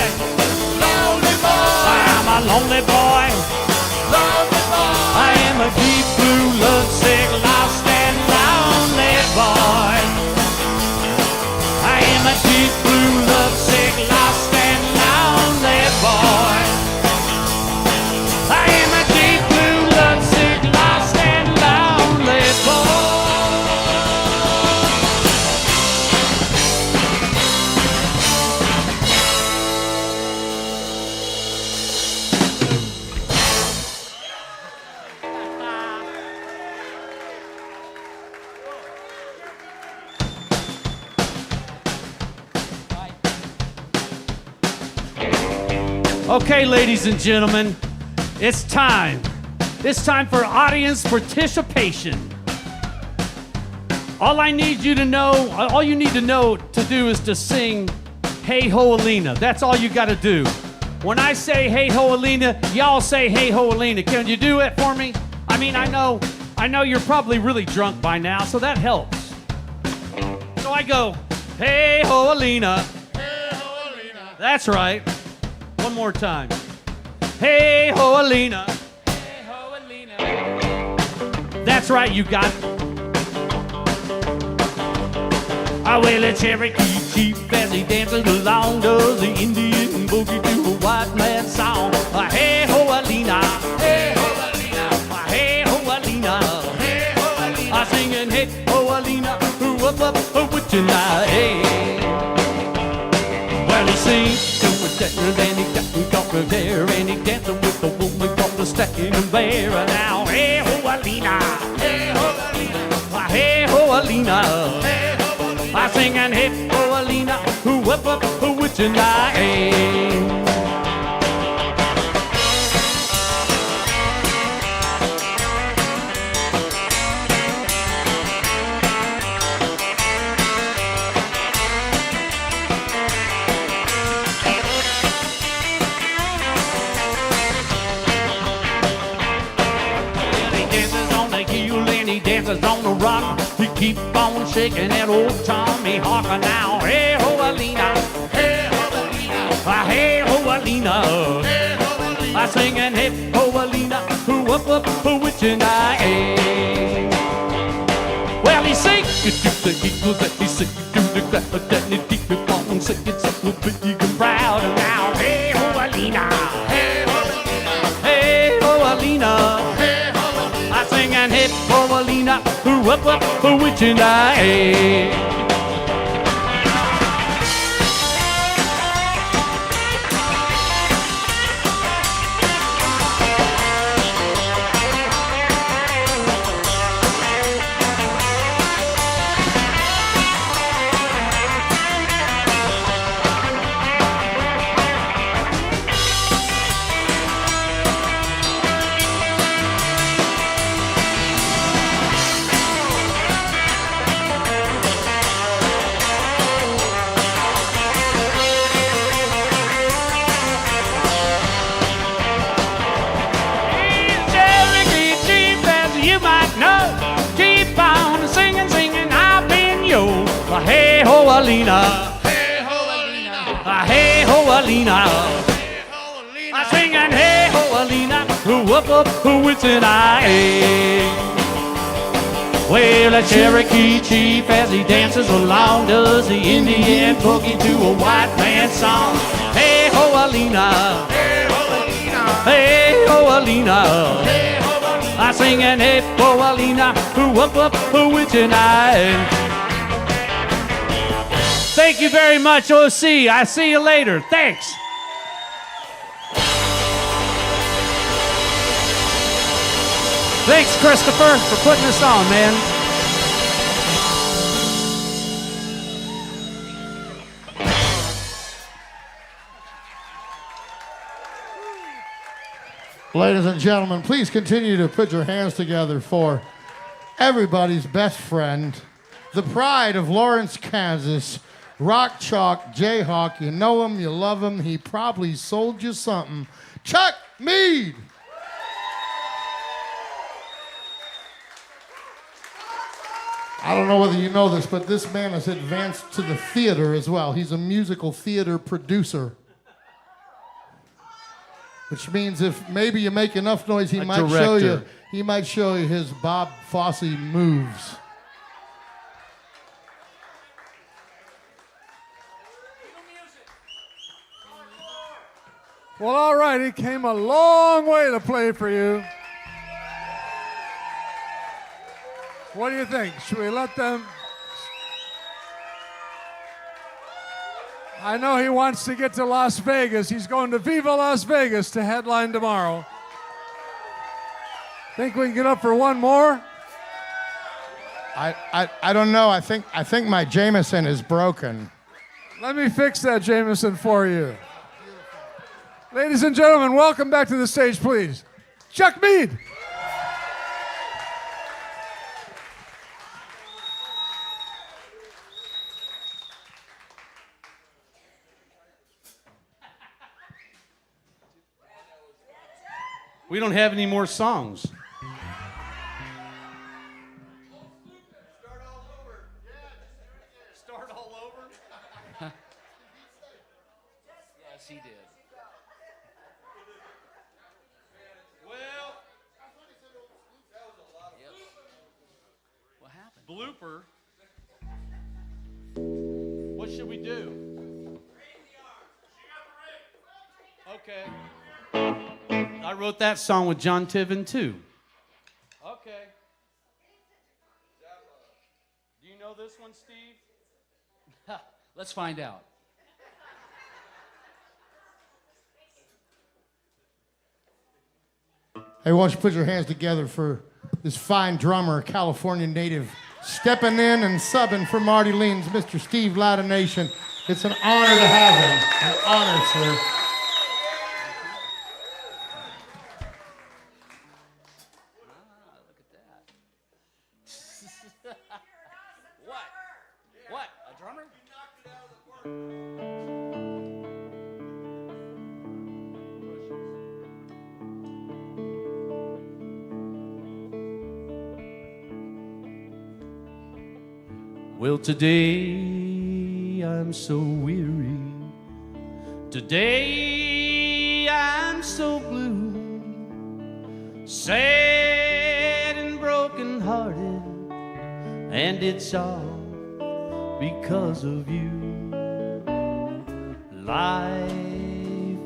Lonely boy. I'm a lonely boy. Lonely boy. I am a deep blue, lovesick, lost and lonely boy. I am a deep blue, lovesick, lost and lonely boy. I am a deep blue, lovesick, lost and lonely boy. Okay, ladies and gentlemen, it's time. It's time for audience participation. All you need to know to do is to sing Hey Ho Alina. That's all you got to do. When I say Hey Ho Alina, y'all say Hey Ho Alina. Can you do it for me? I mean, I know you're probably really drunk by now, so that helps. So I go, Hey Ho Alina. Hey Ho Alina. That's right. One more time. Hey Ho Alina. Hey Ho Alina. That's right, you got it. I will a Cherokee chief as he dances along, does the Indian boogie to a white man's song. Hey Ho Alina. Hey Ho Alina. Hey Ho Alina. Hey Ho Alina. I singing Hey Ho Alina. Up, with you now. Hey. Well, he sings to a tenor, and he got her there, and he dancing with the woman called the stacking bear. Now, Alina. Hey ho, Alina. Hey ho, Alina. Hey ho, Alina. I sing and hey ho, Alina. Who up up, who with you now? Dances on the rock, he keep on shaking that old Tommy Hawker now. Hey ho, Alina, hey ho, Alina, hey ho, Alina, hey ho, Alina. I sing and hey ho, Alina, who up up, who with you now? Well, he sing it to the eagles, that he sing it to the crowd, that he keep it on, sing it so big and proud. And now, hey ho, Alina, hey ho, Alina, hey ho, Alina. I sing and hip for Alina, who up up, who with you now? Hey ho, Alina. Hey ho, Alina. Hey ho, Alina. Hey ho, Alina. I sing and hey ho, Alina. Who up up, who it's an I. Well, a Cherokee chief as he dances along does the Indian boogie to a white man's song. Hey ho, Alina. Hey ho, Alina. Hey ho, Alina. Hey ho, Alina. I sing and hey ho, Alina. Who up up, who it's an I. Thank you very much, OC. I see you later. Thanks. Thanks, Christopher, for putting this on, man. Ladies and gentlemen, please continue to put your hands together for everybody's best friend, the pride of Lawrence, Kansas, Rock Chalk Jayhawk. You know him, you love him, he probably sold you something. Chuck Mead! I don't know whether you know this, but this man has advanced to the theater as well. He's a musical theater producer. Which means if maybe you make enough noise, he might show you his Bob Fosse moves. Well, all right, he came a long way to play for you. What do you think? Should we let them? I know he wants to get to Las Vegas. He's going to Viva Las Vegas to headline tomorrow. Think we can get up for one more? I don't know. I think my Jameson is broken. Let me fix that Jameson for you. Ladies and gentlemen, welcome back to the stage, please. Chuck Mead. We don't have any more songs. Start all over. Start all over? Yes, he did. Well, that was a lot of What happened? Blooper. What should we do? Okay. I wrote that song with John Tiven too. Okay. Do you know this one, Steve? Let's find out. Hey, why don't you put your hands together for this fine drummer, California native, stepping in and subbing for Marty Leans, Mr. Steve Latination. It's an honor to have him. An honor, sir. What? A drummer? Well, today I'm so weary. Today I'm so blue, sad and broken hearted, and it's all because of you. Life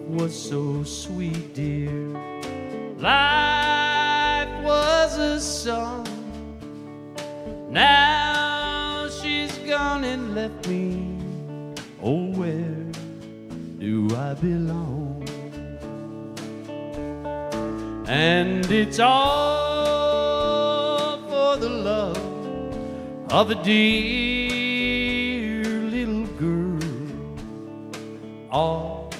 was so sweet, dear. Life was a song. Now she's gone and left me. Oh, where do I belong? And it's all for the love of a dear little girl. All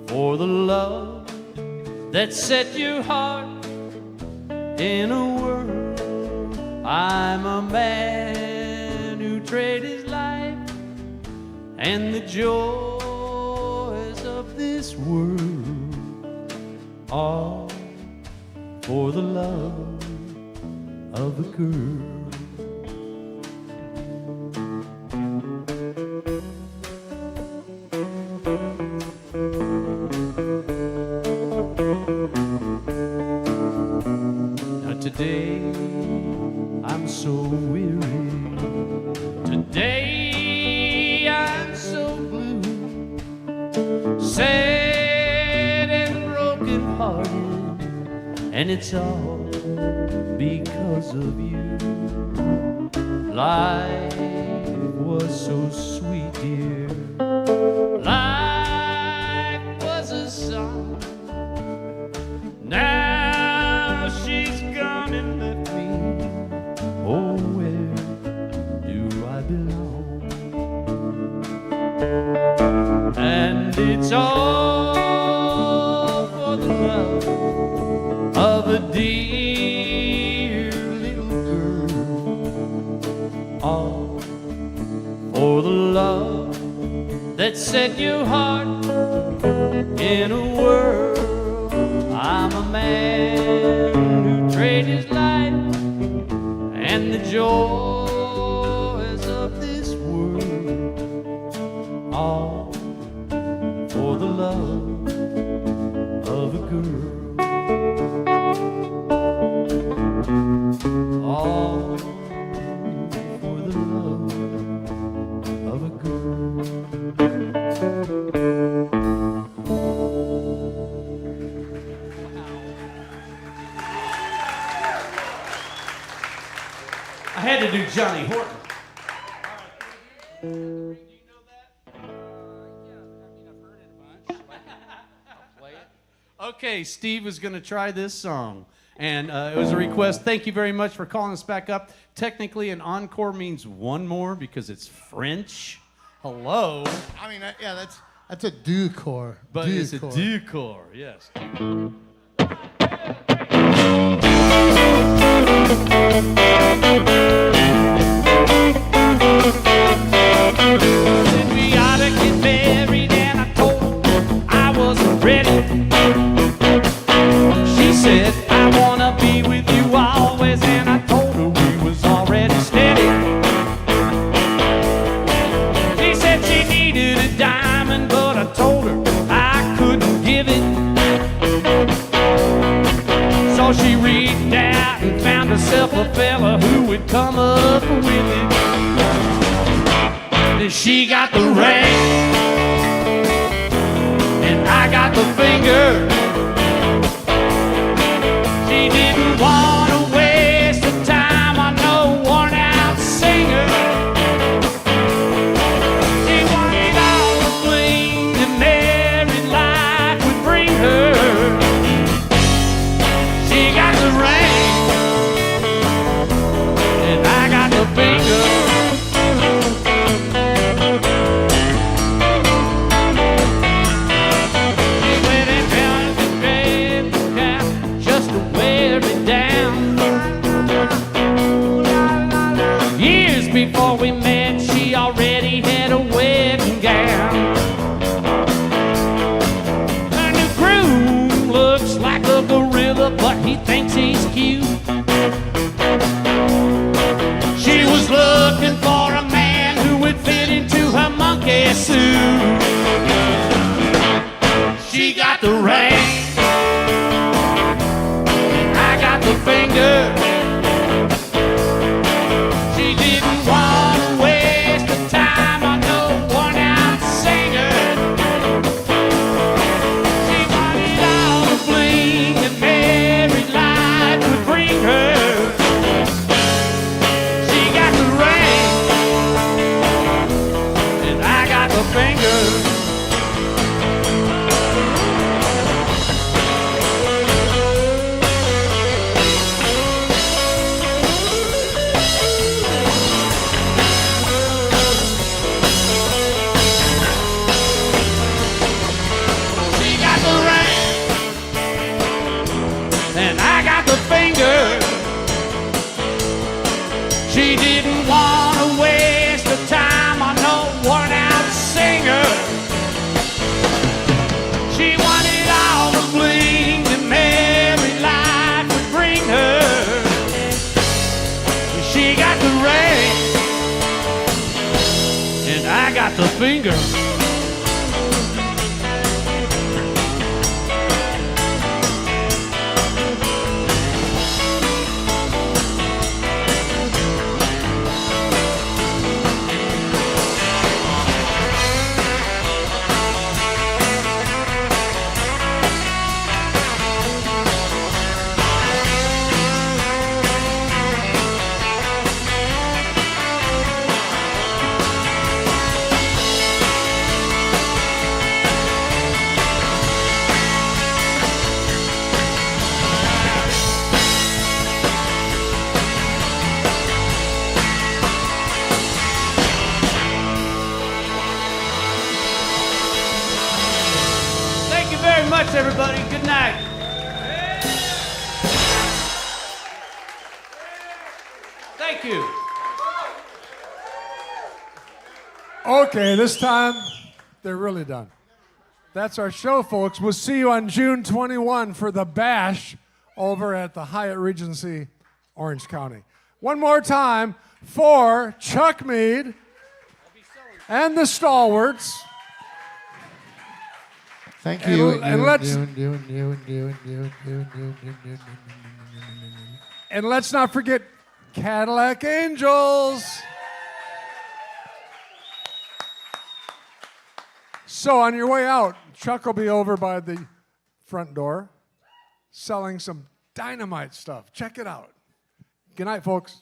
for the love that set your heart in a whirl. I'm a man who traded his life and the joys of this world, all for the love of a girl. Now today I'm so weary. Today I'm so blue, sad and broken hearted, and it's all because of you. Life was so sweet, dear. Life was a song. Now she's gone and left me. Oh, where do I belong? And it's all for the love of a dear little girl. All for the love that set your heart in a whirl. I'm a man who traded his life and the joys of this world, all for the love of a girl, all for the love of a girl. I had to do Johnny Horton. Do you know that? Yeah, I mean, I've heard it a bunch. I'll play it. Okay, Steve was going to try this song, and it was a request. Thank you very much for calling us back up. Technically, an encore means one more because it's French. Hello. I mean, yeah, that's a deux-corps. But it's a deux-corps, yes. Said we ought to get married, and I told her I wasn't ready. She said, I want to be with you always, and I told her we was already steady. She said she needed a diamond, but I told her I couldn't give it. So she reached out and found herself a fella who would come up with it. And she got the ring, and I got the finger. She didn't want to waste the time on no worn-out singer. She wanted all the bling that married life would bring her. She got the ring, finger. She went and found the grave down just to wear it down. Years before we met, she already had a wedding gown. Her new groom looks like a gorilla, but he thinks he's cute. She was looking for a man who would fit into her monkey suit. She got the ring, and I got the finger. She didn't want to waste the time on no worn-out singer. She wanted all the bling that married life would bring her. She got the ring, and I got the finger. She got the ring, and I got the finger. She didn't want to waste the time on no worn-out singer. She wanted all the bling that married life would bring her. She got the ring, and I got the finger. Thank you very much, everybody. Good night. Thank you. Okay, this time they're really done. That's our show, folks. We'll see you on June 21 for the Bash over at the Hyatt Regency, Orange County. One more time for Chuck Mead and the Stalwarts. Thank you. And let's not forget Cadillac Angels. So on your way out, Chuck will be over by the front door selling some dynamite stuff. Check it out. Good night, folks.